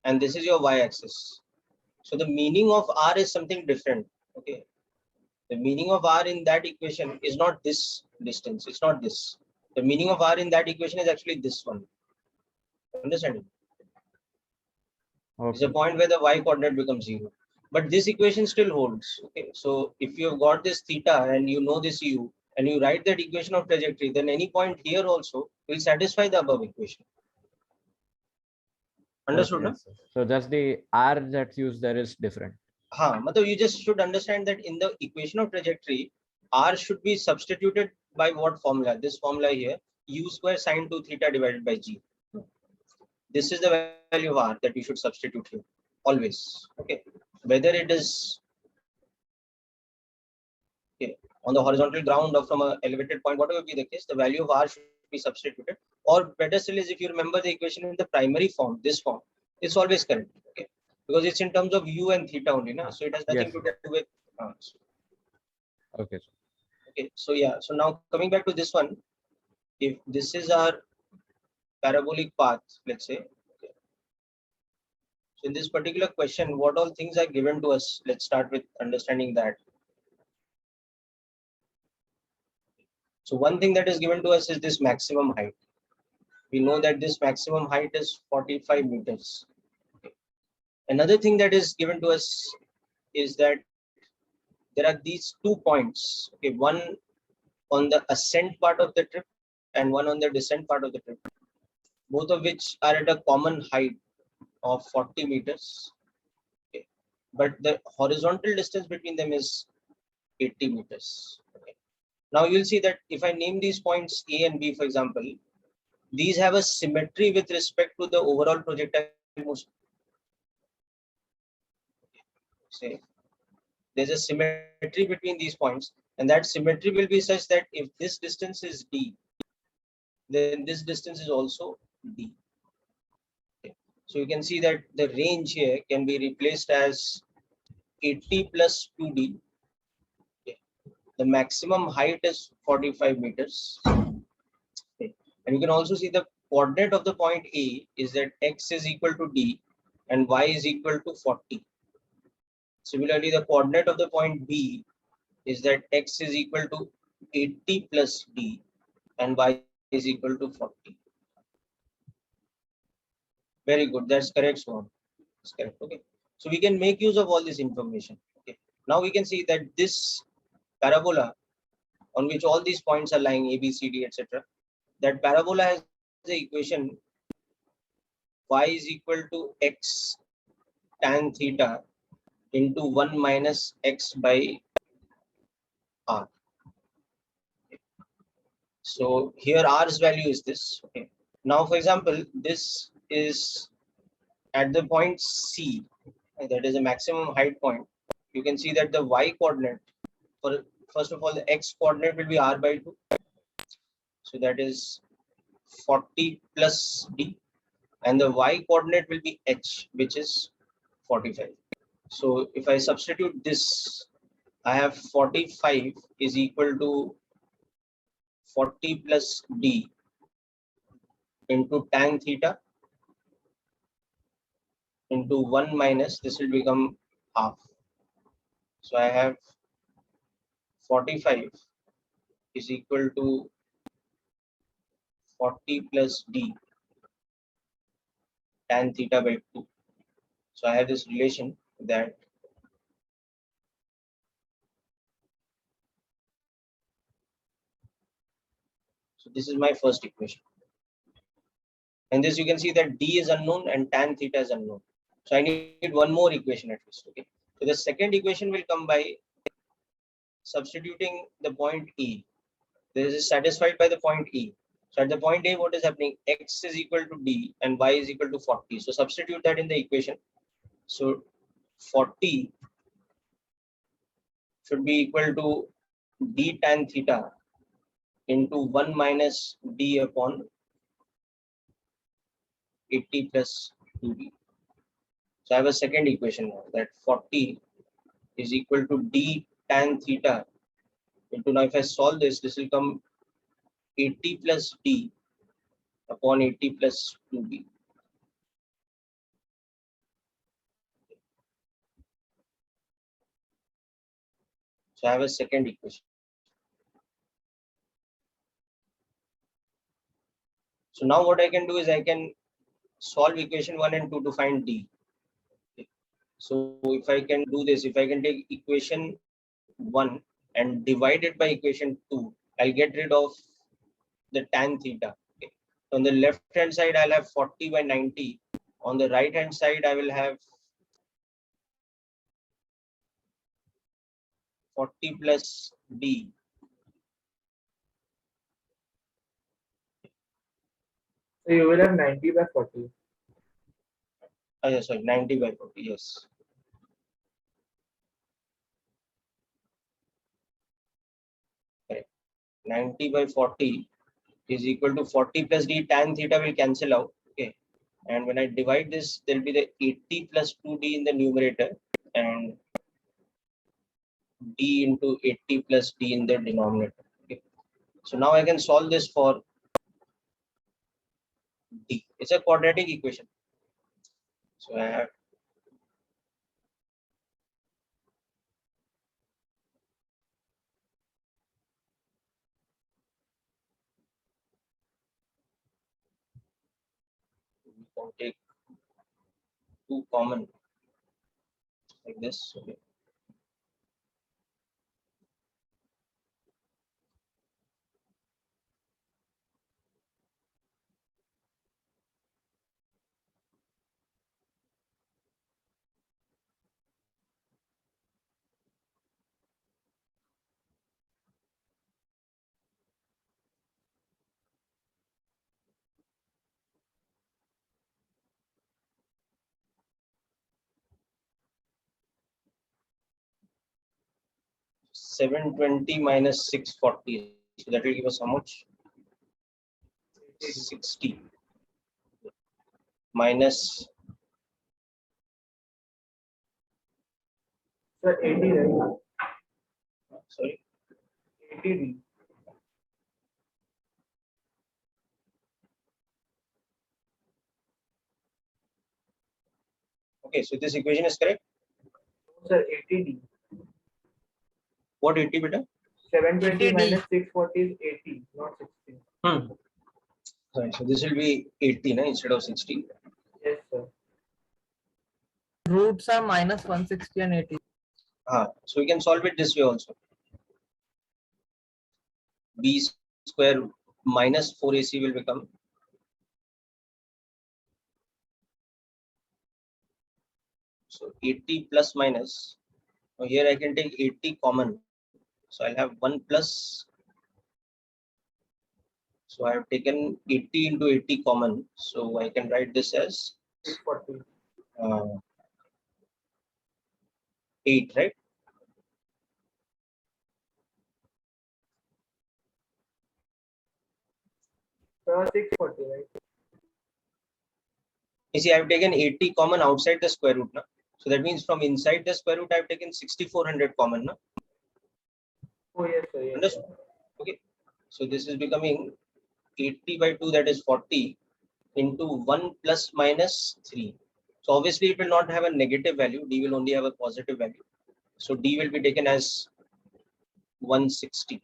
and this is your y-axis. So the meaning of r is something different. Okay, the meaning of r in that equation is not this distance. It's not this. The meaning of r in that equation is actually this one. Understand? It's a Okay. point where the y coordinate becomes 0. But this equation still holds. Okay, so if you have got this theta and you know this u, and you write that equation of trajectory, then any point here also will satisfy the above equation. Understood? Okay. So just the r that's used there is different. Matlab you just should understand that in the equation of trajectory, r should be substituted by what formula? This formula here, u square sine 2 theta divided by g. This is the value of r that you should substitute here always. Okay, whether it is on the horizontal ground or from an elevated point, whatever be the case, the value of r should be substituted. Or better still is if you remember the equation in the primary form, this form, it's always correct. Okay, because it's in terms of u and theta only, na? So it has nothing to do with. Okay. Okay, so yeah, so now coming back to this one, if this is our parabolic path, let's say. Okay. So in this particular question, what all things are given to us? Let's start with understanding that. So one thing that is given to us is this maximum height. We know that this maximum height is 45 meters. Okay. Another thing that is given to us is that there are these 2 points. Okay, one on the ascent part of the trip and one on the descent part of the trip, both of which are at a common height of 40 meters. Okay. But the horizontal distance between them is 80 meters. Okay. Now you'll see that if I name these points A and B, for example, these have a symmetry with respect to the overall projectile motion. Say there's a symmetry between these points, and that symmetry will be such that if this distance is d, then this distance is also d. Okay. So you can see that the range here can be replaced as 80 plus 2d. Okay. The maximum height is 45 meters. Okay. And you can also see the coordinate of the point A is that x is equal to d and y is equal to 40. Similarly, the coordinate of the point B is that x is equal to 80 plus d and y is equal to 40. Very good. That's correct, Swan. That's correct. Okay. So we can make use of all this information. Okay. Now we can see that this parabola on which all these points are lying, A, B, C, D, etc. That parabola has the equation y is equal to x tan theta into 1 minus x by r. Okay. So here r's value is this. Okay. Now, for example, this is at the point C, that is a maximum height point. You can see that the y coordinate, for first of all, the x coordinate will be r by 2. So that is 40 plus d, and the y coordinate will be h, which is 45. So if I substitute this, I have 45 is equal to 40 plus d into tan theta into 1 minus, this will become half. So I have 45 is equal to 40 plus d tan theta by 2. So I have this relation that so this is my first equation. And this you can see that d is unknown and tan theta is unknown. So I need one more equation at least. Okay. So the second equation will come by substituting the point E. This is satisfied by the point E. So at the point A, what is happening? X is equal to d and y is equal to 40. So substitute that in the equation. So 40 should be equal to d tan theta into 1 minus d upon 80 plus 2b. So I have a second equation now, that 40 is equal to d tan theta into, now if I solve this, this will come 80 plus d upon 80 plus 2b. So I have a second equation. So now what I can do is I can solve equation 1 and 2 to find d. So if I can do this, if I can take equation 1 and divide it by equation 2, I'll get rid of the tan theta. Okay. So on the left hand side, I'll have 40 by 90. On the right hand side, I will have 40 plus d. So you will have 90 by 40. Oh, yeah, sorry, 90 by 40. Yes. Correct. 90 by 40 is equal to 40 plus d. Tan theta will cancel out. Okay. And when I divide this, there will be the 80 plus 2d in the numerator and d into 80 plus d in the denominator. Okay. So now I can solve this for d. It's a quadratic equation. So I have we can take 2 common like this. Okay. $720 minus 640. So that will give us how much? 60 minus So 80, right? sorry 80D. okay, so this equation is correct. Sir, 80D. What 80 beta? 720 minus 640 is 80, not 60. Sorry, so this will be 80 na, instead of 60. Yes, sir. Roots are minus 160 and 80. So we can solve it this way also. B square minus 4ac will become so 80 plus minus. Now here I can take 80 common. So I'll have 1 plus. So I have taken 80 into 80 common. So I can write this as 640. 8, right? So 640, right? You see, I've taken 80 common outside the square root. Na? So that means from inside the square root, I've taken 6400 common. Na? Oh, yes, sir. Yes, Understood? sir. Okay. So this is becoming 80 by 2, that is 40 into 1 plus minus 3. So obviously it will not have a negative value. D will only have a positive value. So D will be taken as 160.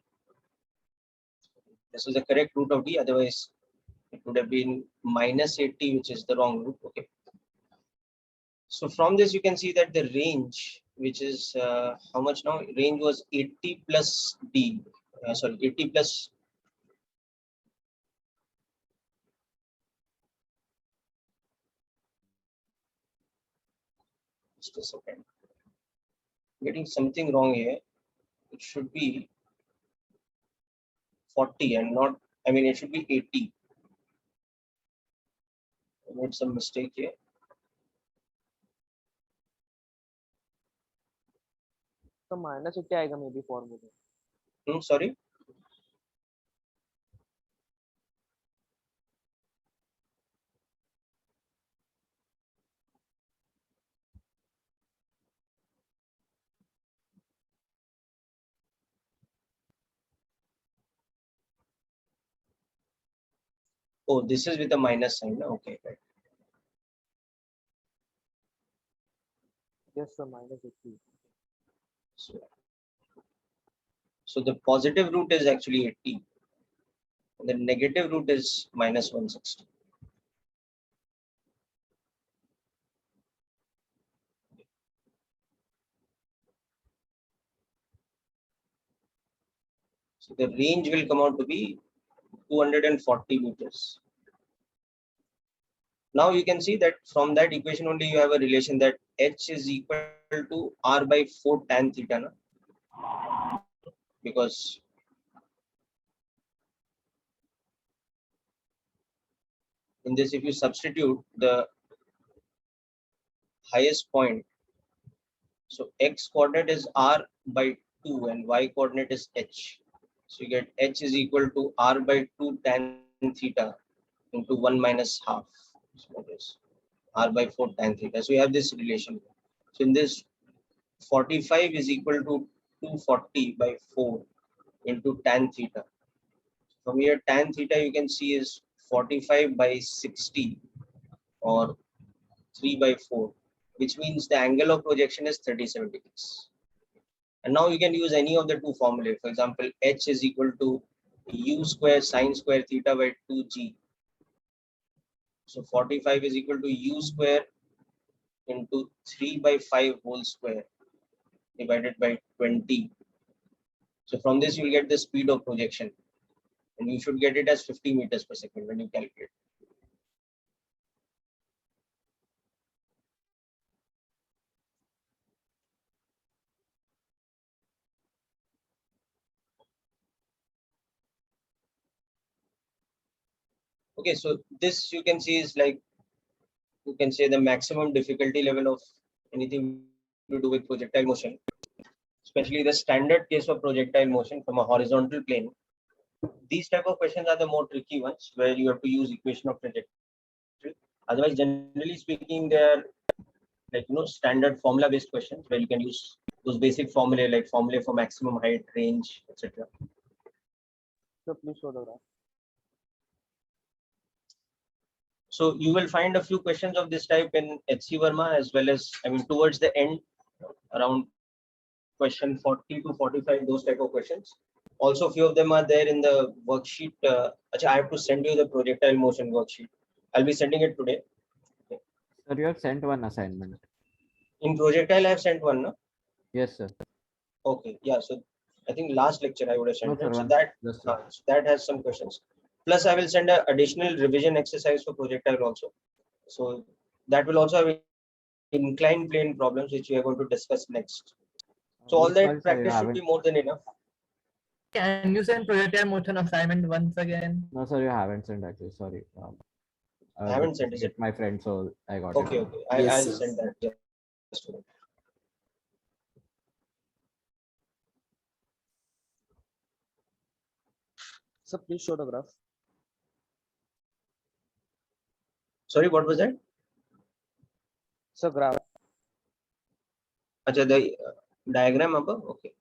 This is the correct root of D. Otherwise, it would have been minus 80, which is the wrong root. Okay. So from this, you can see that the range, which is how much now? Range was 80 plus D. Sorry, 80 plus. Just a second. Getting something wrong here. It should be 40 and not, I mean, it should be 80. I made some mistake here. तो minus 80 आएगा may be formula. Sorry. Oh, this is with a minus sign. Okay, right. Yes, sir, minus 80. So the positive root is actually 80. The negative root is minus 160. So the range will come out to be 240 meters. Now you can see that from that equation only you have a relation that h is equal to r by 4 tan theta, na? Because in this, if you substitute the highest point, so x coordinate is r by 2 and y coordinate is h. So you get h is equal to r by 2 tan theta into 1 minus half. So that is r by 4 tan theta. So you have this relation. So in this, 45 is equal to 240 by 4 into tan theta. From here, tan theta you can see is 45 by 60 or 3 by 4, which means the angle of projection is 37 degrees. And now you can use any of the two formulae. For example, h is equal to u square sine square theta by 2g. So 45 is equal to u square into 3 by 5 whole square divided by 20. So from this you will get the speed of projection, and you should get it as 50 meters per second when you calculate. Okay, so this you can see is like, you can say the maximum difficulty level of anything to do with projectile motion, especially the standard case of projectile motion from a horizontal plane. These type of questions are the more tricky ones where you have to use equation of trajectory. Otherwise, generally speaking, they are like, standard formula based questions where you can use those basic formulae like formulae for maximum height, range, etc. So please show the graph. So you will find a few questions of this type in HC Verma, as well as, I mean, towards the end, around question 40 to 45, those type of questions. Also, few of them are there in the worksheet. I have to send you the projectile motion worksheet. I'll be sending it today. Sir, you have sent one assignment. In projectile, I have sent one. No? Yes, sir. Okay, yeah. So I think last lecture I would have sent No, it. sir, So that just one. so that has some questions. Plus, I will send an additional revision exercise for projectile also. So that will also have inclined plane problems, which we are going to discuss next. So all Sorry, that sir, you practice should haven't. be more than enough. Can you send projectile motion assignment once again? No, sir, you haven't sent actually. Sorry. I haven't sent, is it? My friend, so I got Okay, it. okay. Yes, I'll sir. send that. Yeah. So please show the graph. Sorry, what was that? So graph. Acha, the diagram above. Okay.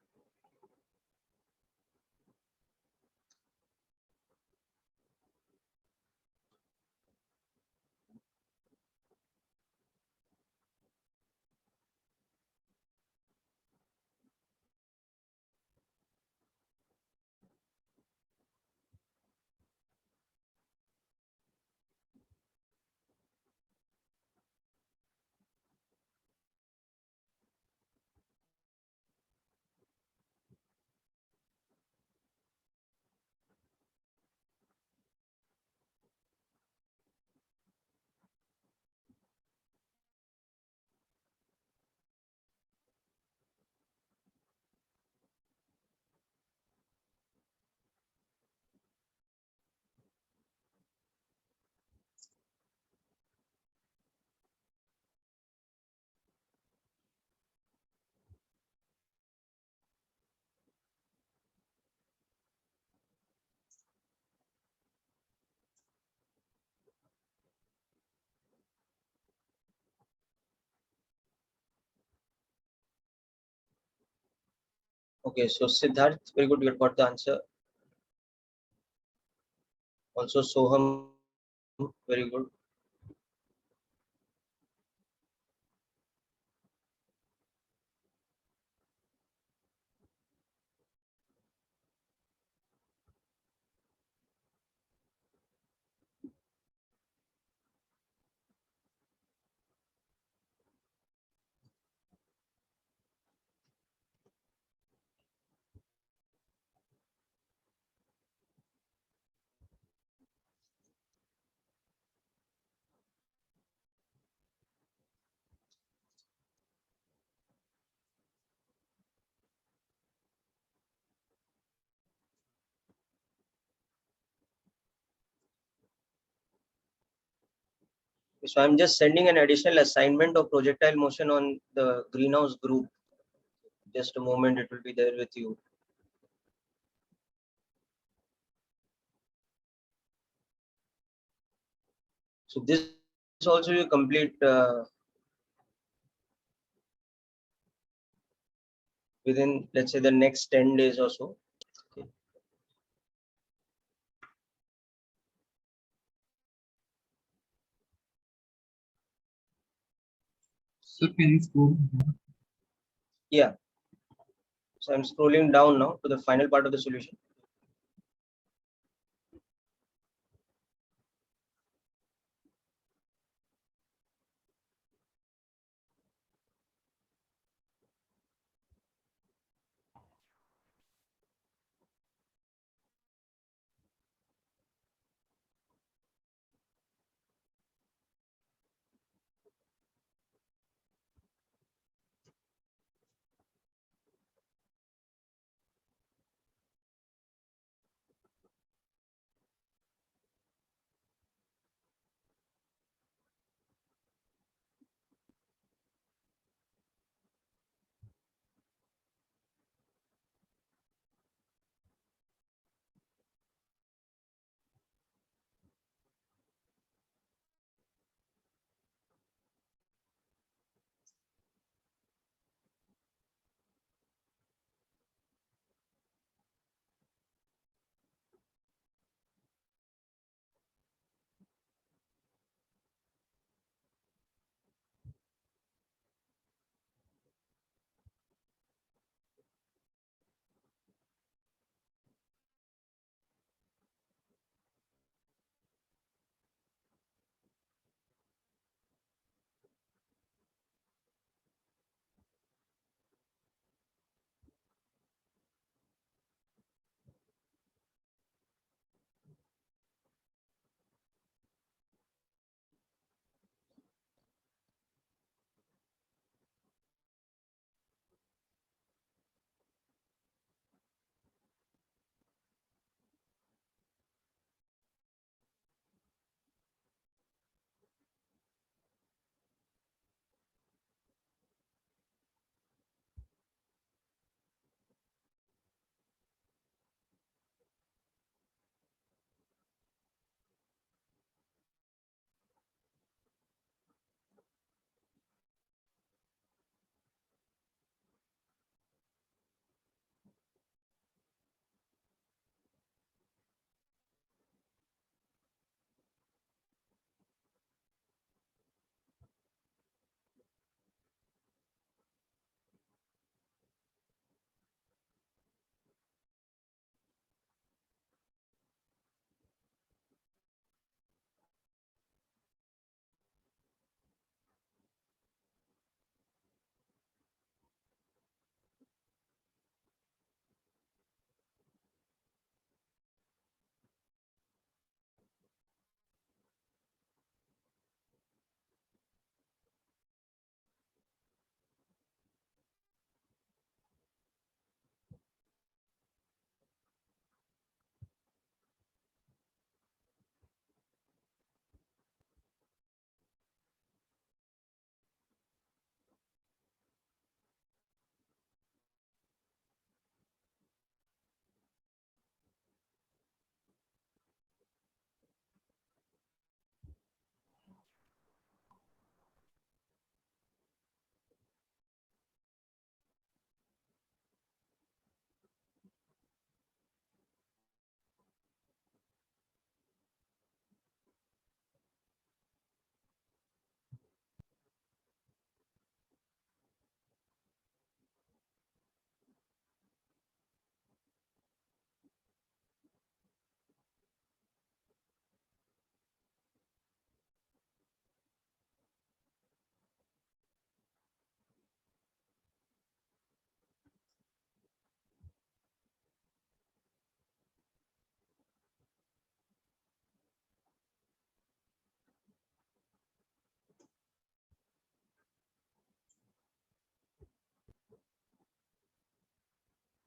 Okay, so Siddharth, very good. You got the answer. Also, Soham, very good. So I'm just sending an additional assignment of projectile motion on the greenhouse group. Just a moment, it will be there with you. So this also you complete within, let's say, the next 10 days or so. Okay. Sir, can you scroll? Yeah. So I'm scrolling down now to the final part of the solution.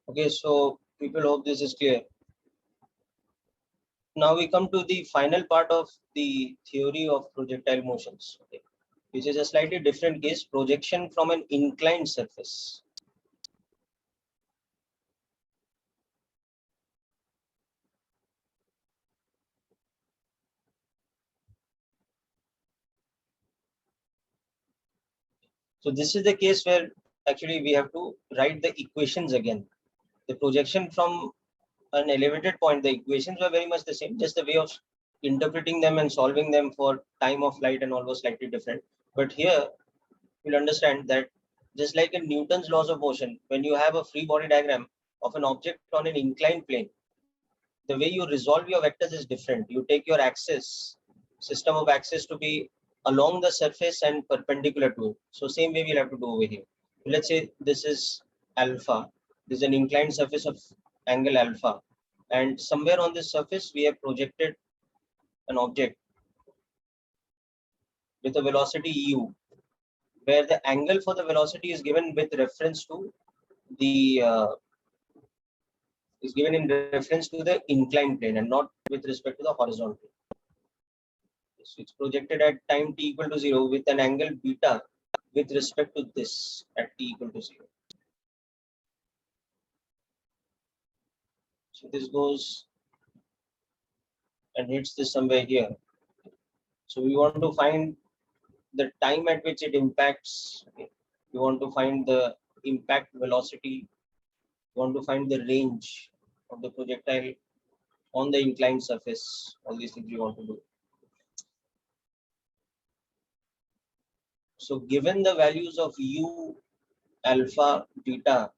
Okay, so people hope this is clear. Now we come to the final part of the theory of projectile motions, okay, which is a slightly different case, projection from an inclined surface. So this is the case where actually we have to write the equations again. The projection from an elevated point, the equations were very much the same, just the way of interpreting them and solving them for time of flight and all was slightly different. But here you'll understand that just like in Newton's laws of motion, when you have a free body diagram of an object on an inclined plane, the way you resolve your vectors is different. You take your axis, system of axis to be along the surface and perpendicular to it. So same way we'll have to do over here. Let's say this is alpha. This is an inclined surface of angle alpha. And somewhere on this surface, we have projected an object with a velocity u, where the angle for the velocity is given with reference to the is given in reference to the inclined plane and not with respect to the horizontal. So it's projected at time t equal to 0 with an angle beta with respect to this at t equal to 0. So this goes and hits this somewhere here. So we want to find the time at which it impacts. Okay. We want to find the impact velocity. We want to find the range of the projectile on the inclined surface. All these things we want to do. So given the values of u, alpha, beta,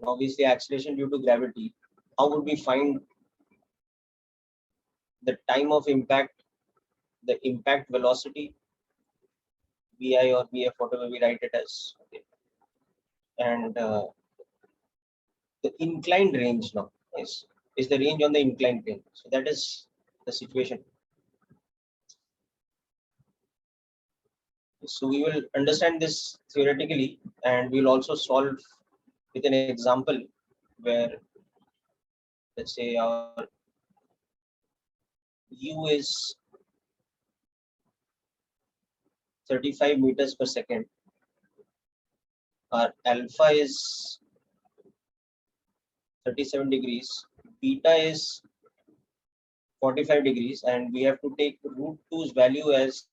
obviously acceleration due to gravity, how would we find the time of impact, the impact velocity, vi or vf, whatever we write it as, okay. And the inclined range now is the range on the inclined plane. So that is the situation. So we will understand this theoretically, and we'll also solve with an example where, let's say, our u is 35 meters per second, our alpha is 37 degrees, beta is 45 degrees, and we have to take root 2's value as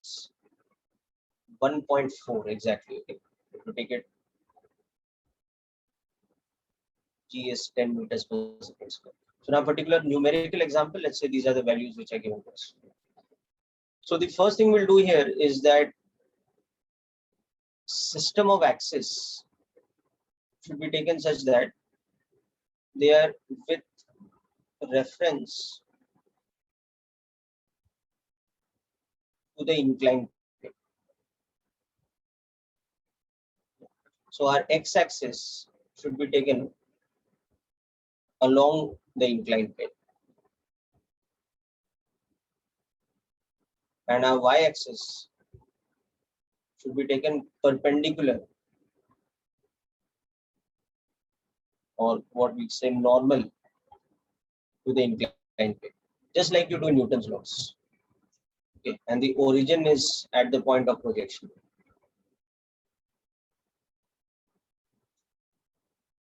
1.4 exactly. Okay, to take it, g is 10 meters per second square. So now, particular numerical example, let's say these are the values which are given to us. So the first thing we'll do here is that system of axis should be taken such that they are with reference to the inclined plane. So our x-axis should be taken along the inclined plane, and our y-axis should be taken perpendicular, or what we say normal, to the inclined plane, just like you do in Newton's laws. Okay, and the origin is at the point of projection.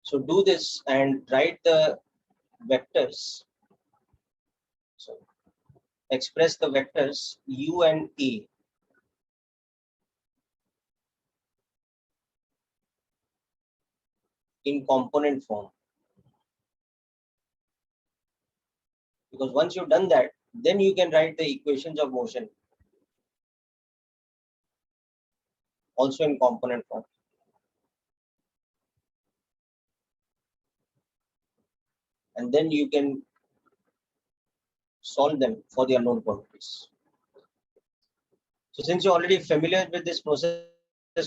So do this and write the vectors. So express the vectors u and a in component form. Because once you've done that, then you can write the equations of motion also in component form. And then you can solve them for the unknown quantities. So since you're already familiar with this process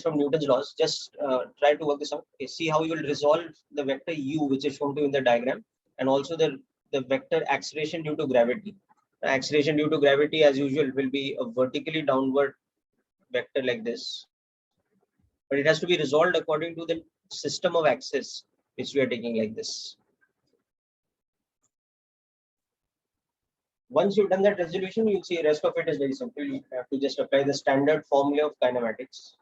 from Newton's laws, just try to work this out. Okay, see how you will resolve the vector u, which is shown to you in the diagram, and also the vector acceleration due to gravity. Acceleration due to gravity, as usual, will be a vertically downward vector like this, but it has to be resolved according to the system of axis which we are taking like this. Once you've done that resolution, you'll see the rest of it is very simple. You have to just apply the standard formula of kinematics.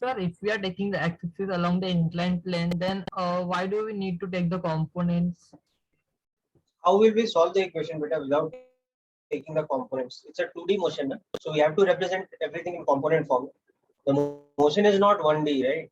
Sir, if we are taking the x-axis along the inclined plane, then why do we need to take the components? How will we solve the equation beta without taking the components? It's a 2D motion, na? So we have to represent everything in component form. The motion is not 1D, right?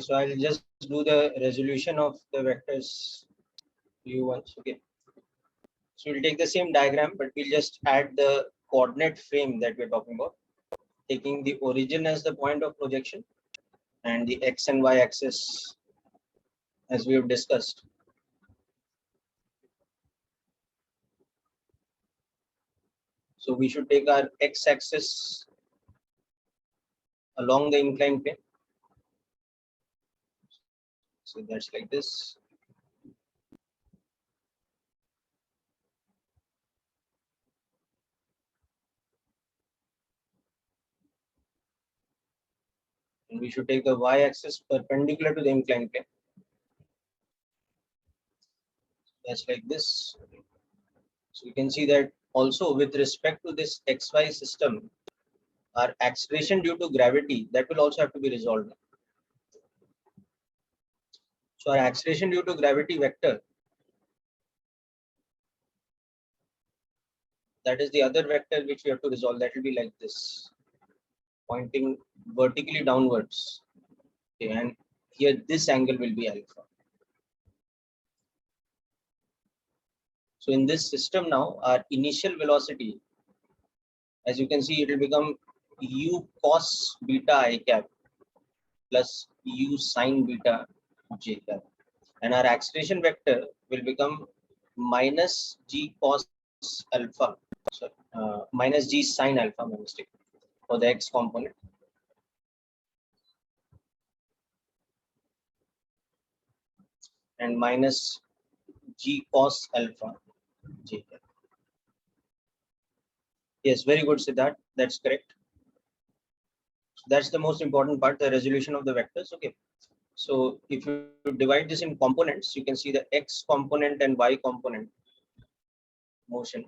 So I'll just do the resolution of the vectors u once. Okay. So we'll take the same diagram, but we'll just add the coordinate frame that we're talking about, taking the origin as the point of projection and the x and y axis as we have discussed. So we should take our x axis along the inclined plane. So that's like this. And we should take the y axis perpendicular to the inclined plane. That's like this. So you can see that also with respect to this xy system, our acceleration due to gravity, that will also have to be resolved. So our acceleration due to gravity vector, that is the other vector which we have to resolve. That will be like this, pointing vertically downwards. Okay, and here this angle will be alpha. So in this system now, our initial velocity, as you can see, it will become u cos beta I cap plus u sin beta j cap. And our acceleration vector will become minus g cos alpha, sorry, minus g sin alpha, my mistake, for the x component. And minus g cos alpha j cap. Yes, very good, Siddharth. That's correct. So that's the most important part, the resolution of the vectors. Okay. So if you divide this in components, you can see the x component and y component motion.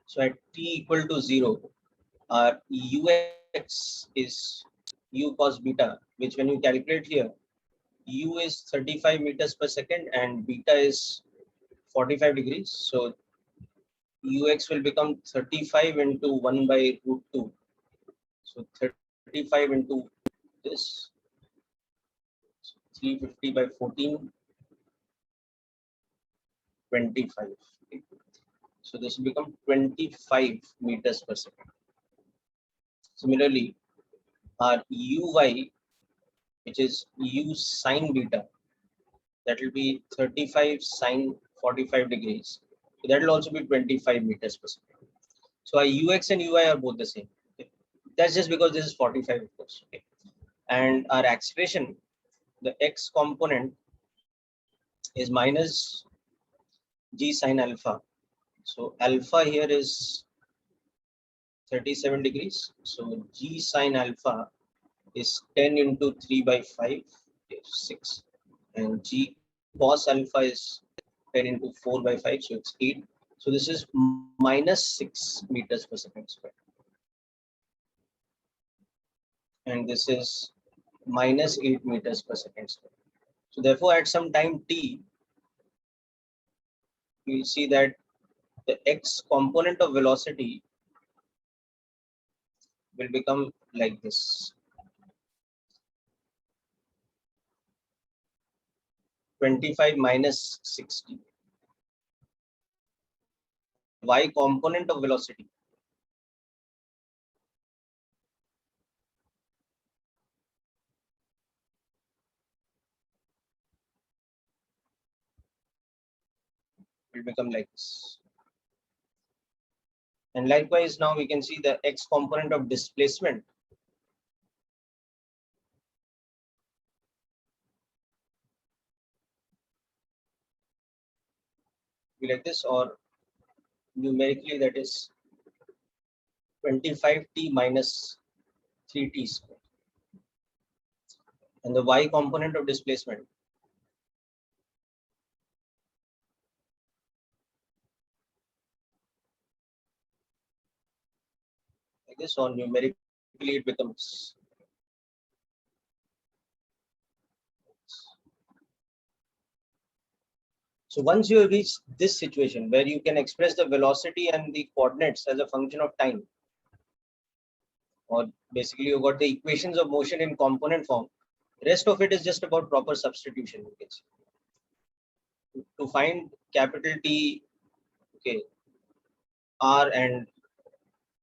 So at t equal to 0, our ux is u cos beta, which when you calculate here, u is 35 meters per second and beta is 45 degrees. So ux will become 35 into 1 by root 2. So 35 into this, 350 by 14, 25. So this will become 25 meters per second. Similarly, our uy, which is u sin beta, that will be 35 sine 45 degrees. So that will also be 25 meters per second. So our ux and ui are both the same. Okay. That's just because this is 45, of course. Okay. And our acceleration, the x component, is minus g sin alpha. So alpha here is 37 degrees. So g sin alpha is 10 into 3 by 5, 6. And g cos alpha is 10 into 4 by 5, so it's 8. So this is minus 6 meters per second square. And this is minus 8 meters per second square. So therefore, at some time t, you will see that the x component of velocity will become like this. 25 minus 60. Y component of velocity will become like this. And likewise, now we can see the x component of displacement be like this, or numerically that is 25t minus 3t square. And the y component of displacement like this, or numerically it becomes so. Once you reach this situation where you can express the velocity and the coordinates as a function of time, or basically you got the equations of motion in component form, Rest of it is just about proper substitution. You can see. To find capital T, okay, R and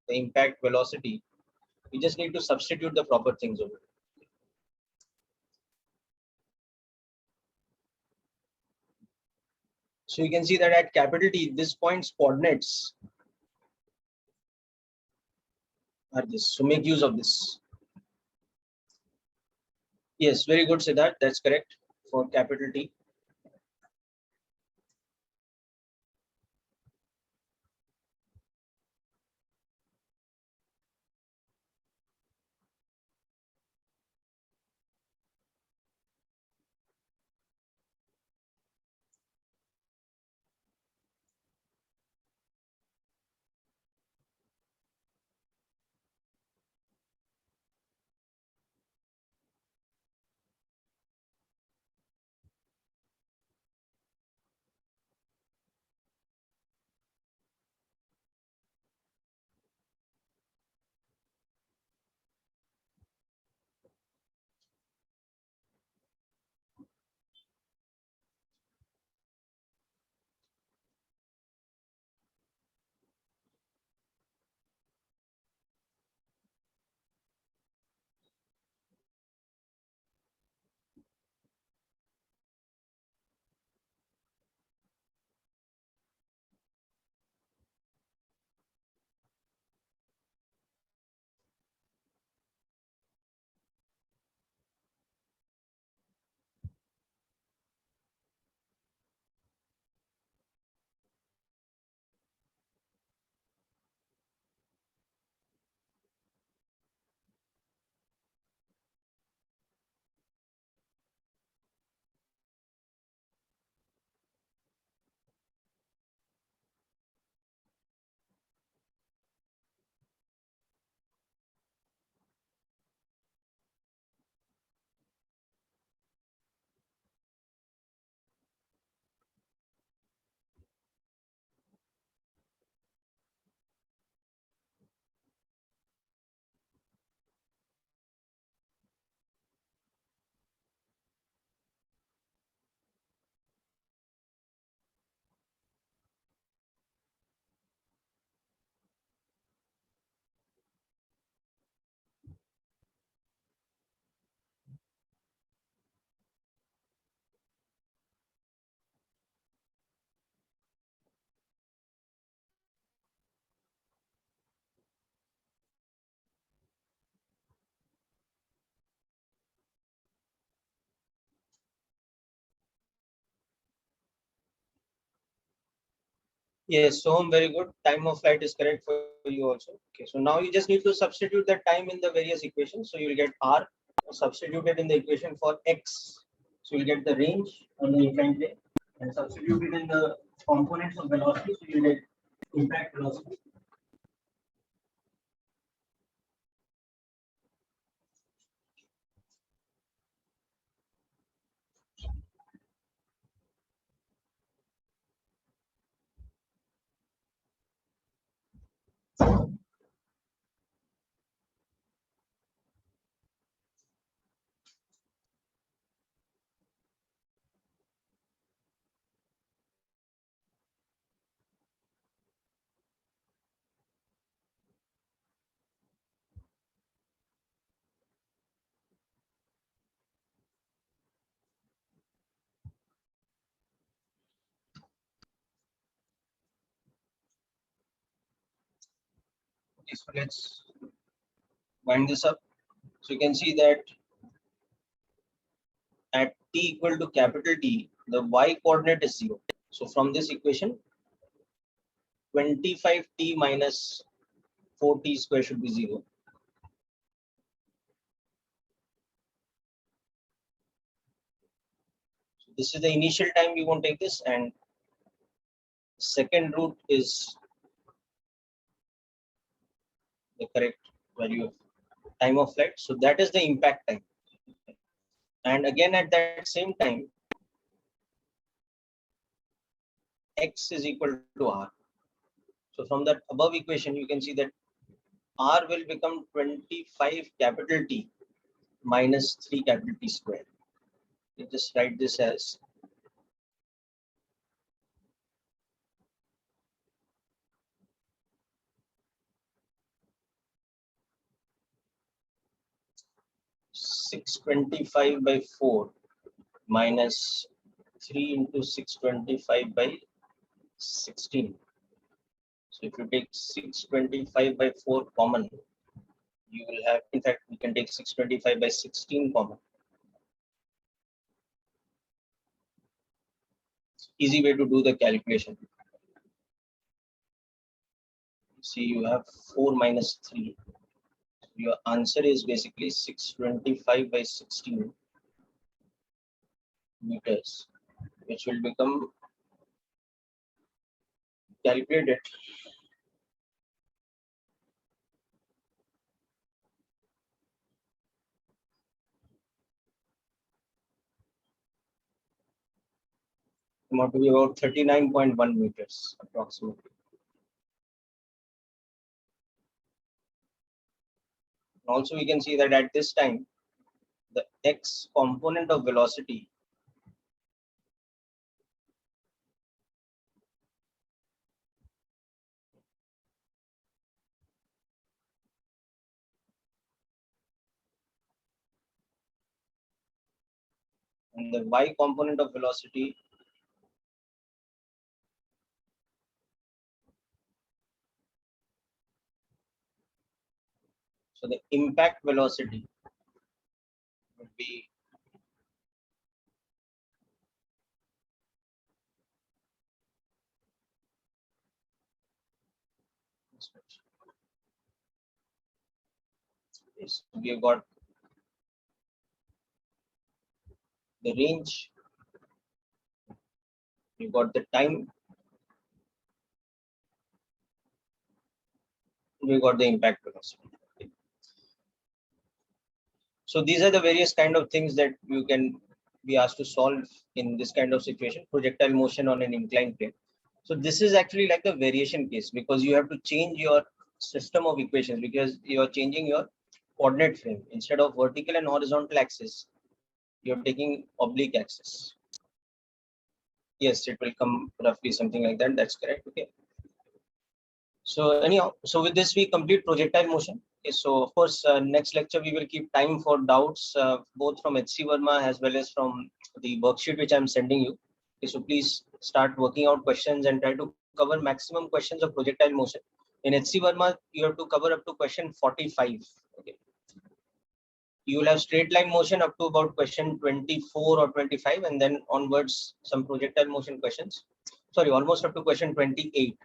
the impact velocity, we just need to substitute the proper things over. So you can see that at capital T, this point's coordinates are this. So make use of this. Yes, very good, Siddharth. That's correct for capital T. Yes, so very good. Time of flight is correct for you also. Okay, so now you just need to substitute that time in the various equations. So you'll get R substituted in the equation for X. So you'll get the range on the inclined plane and substitute it in the components of velocity. So you'll get impact velocity. Okay, so let's wind this up. So you can see that at t equal to capital T, the y coordinate is 0. So from this equation, 25t minus 4t square should be 0. So this is the initial time you won't take this, and second root is the correct value of time of flight. So that is the impact time. And again, at that same time, x is equal to r. So from that above equation, you can see that r will become 25 capital T minus 3 capital T square. You just write this as (625 by 4) minus 3 into 625 by 16. So if you take 625 by 4 common, you will have, in fact, we can take 625 by 16 common. Easy way to do the calculation. See, you have 4 minus 3. Your answer is basically 625 by 16 meters, which will become calculated. Come out to be about 39.1 meters approximately. Also, we can see that at this time, the x component of velocity and the y component of velocity so the impact velocity would be yes, we have got the range, we've got the time, we got the impact velocity. So these are the various kind of things that you can be asked to solve in this kind of situation, projectile motion on an inclined plane. So this is actually like a variation case because you have to change your system of equations because you are changing your coordinate frame. Instead of vertical and horizontal axis, you're taking oblique axis. Yes, it will come roughly something like that. That's correct. Okay. So anyhow, so with this we complete projectile motion. Okay, so of course, next lecture we will keep time for doubts both from HC Verma as well as from the worksheet which I'm sending you. Okay, so please start working out questions and try to cover maximum questions of projectile motion. In HC Verma, you have to cover up to question 45. Okay. You will have straight line motion up to about question 24 or 25, and then onwards some projectile motion questions. Sorry, almost up to question 28.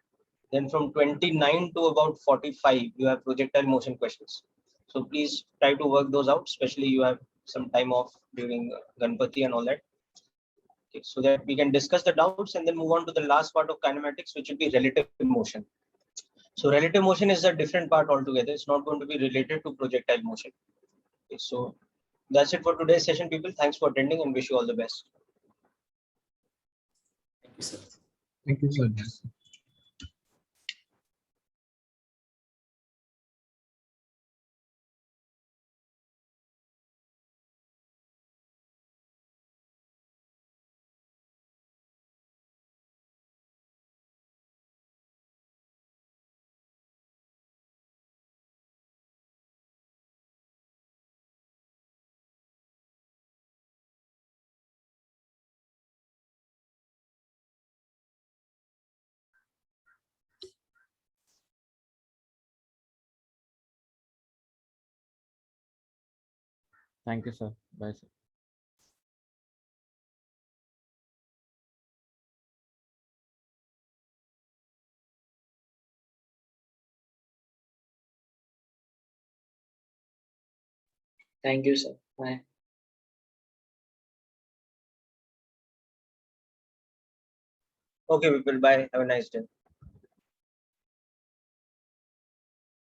Then from 29 to about 45, you have projectile motion questions. So please try to work those out, especially you have some time off during Ganpati and all that. Okay, so that we can discuss the doubts and then move on to the last part of kinematics, which will be relative motion. So relative motion is a different part altogether. It's not going to be related to projectile motion. Okay, so that's it for today's session, people. Thanks for attending and wish you all the best. Thank you, sir. Thank you, sir. Thank you, sir. Bye, sir. Thank you, sir. Bye. Okay, people. Bye. Have a nice day.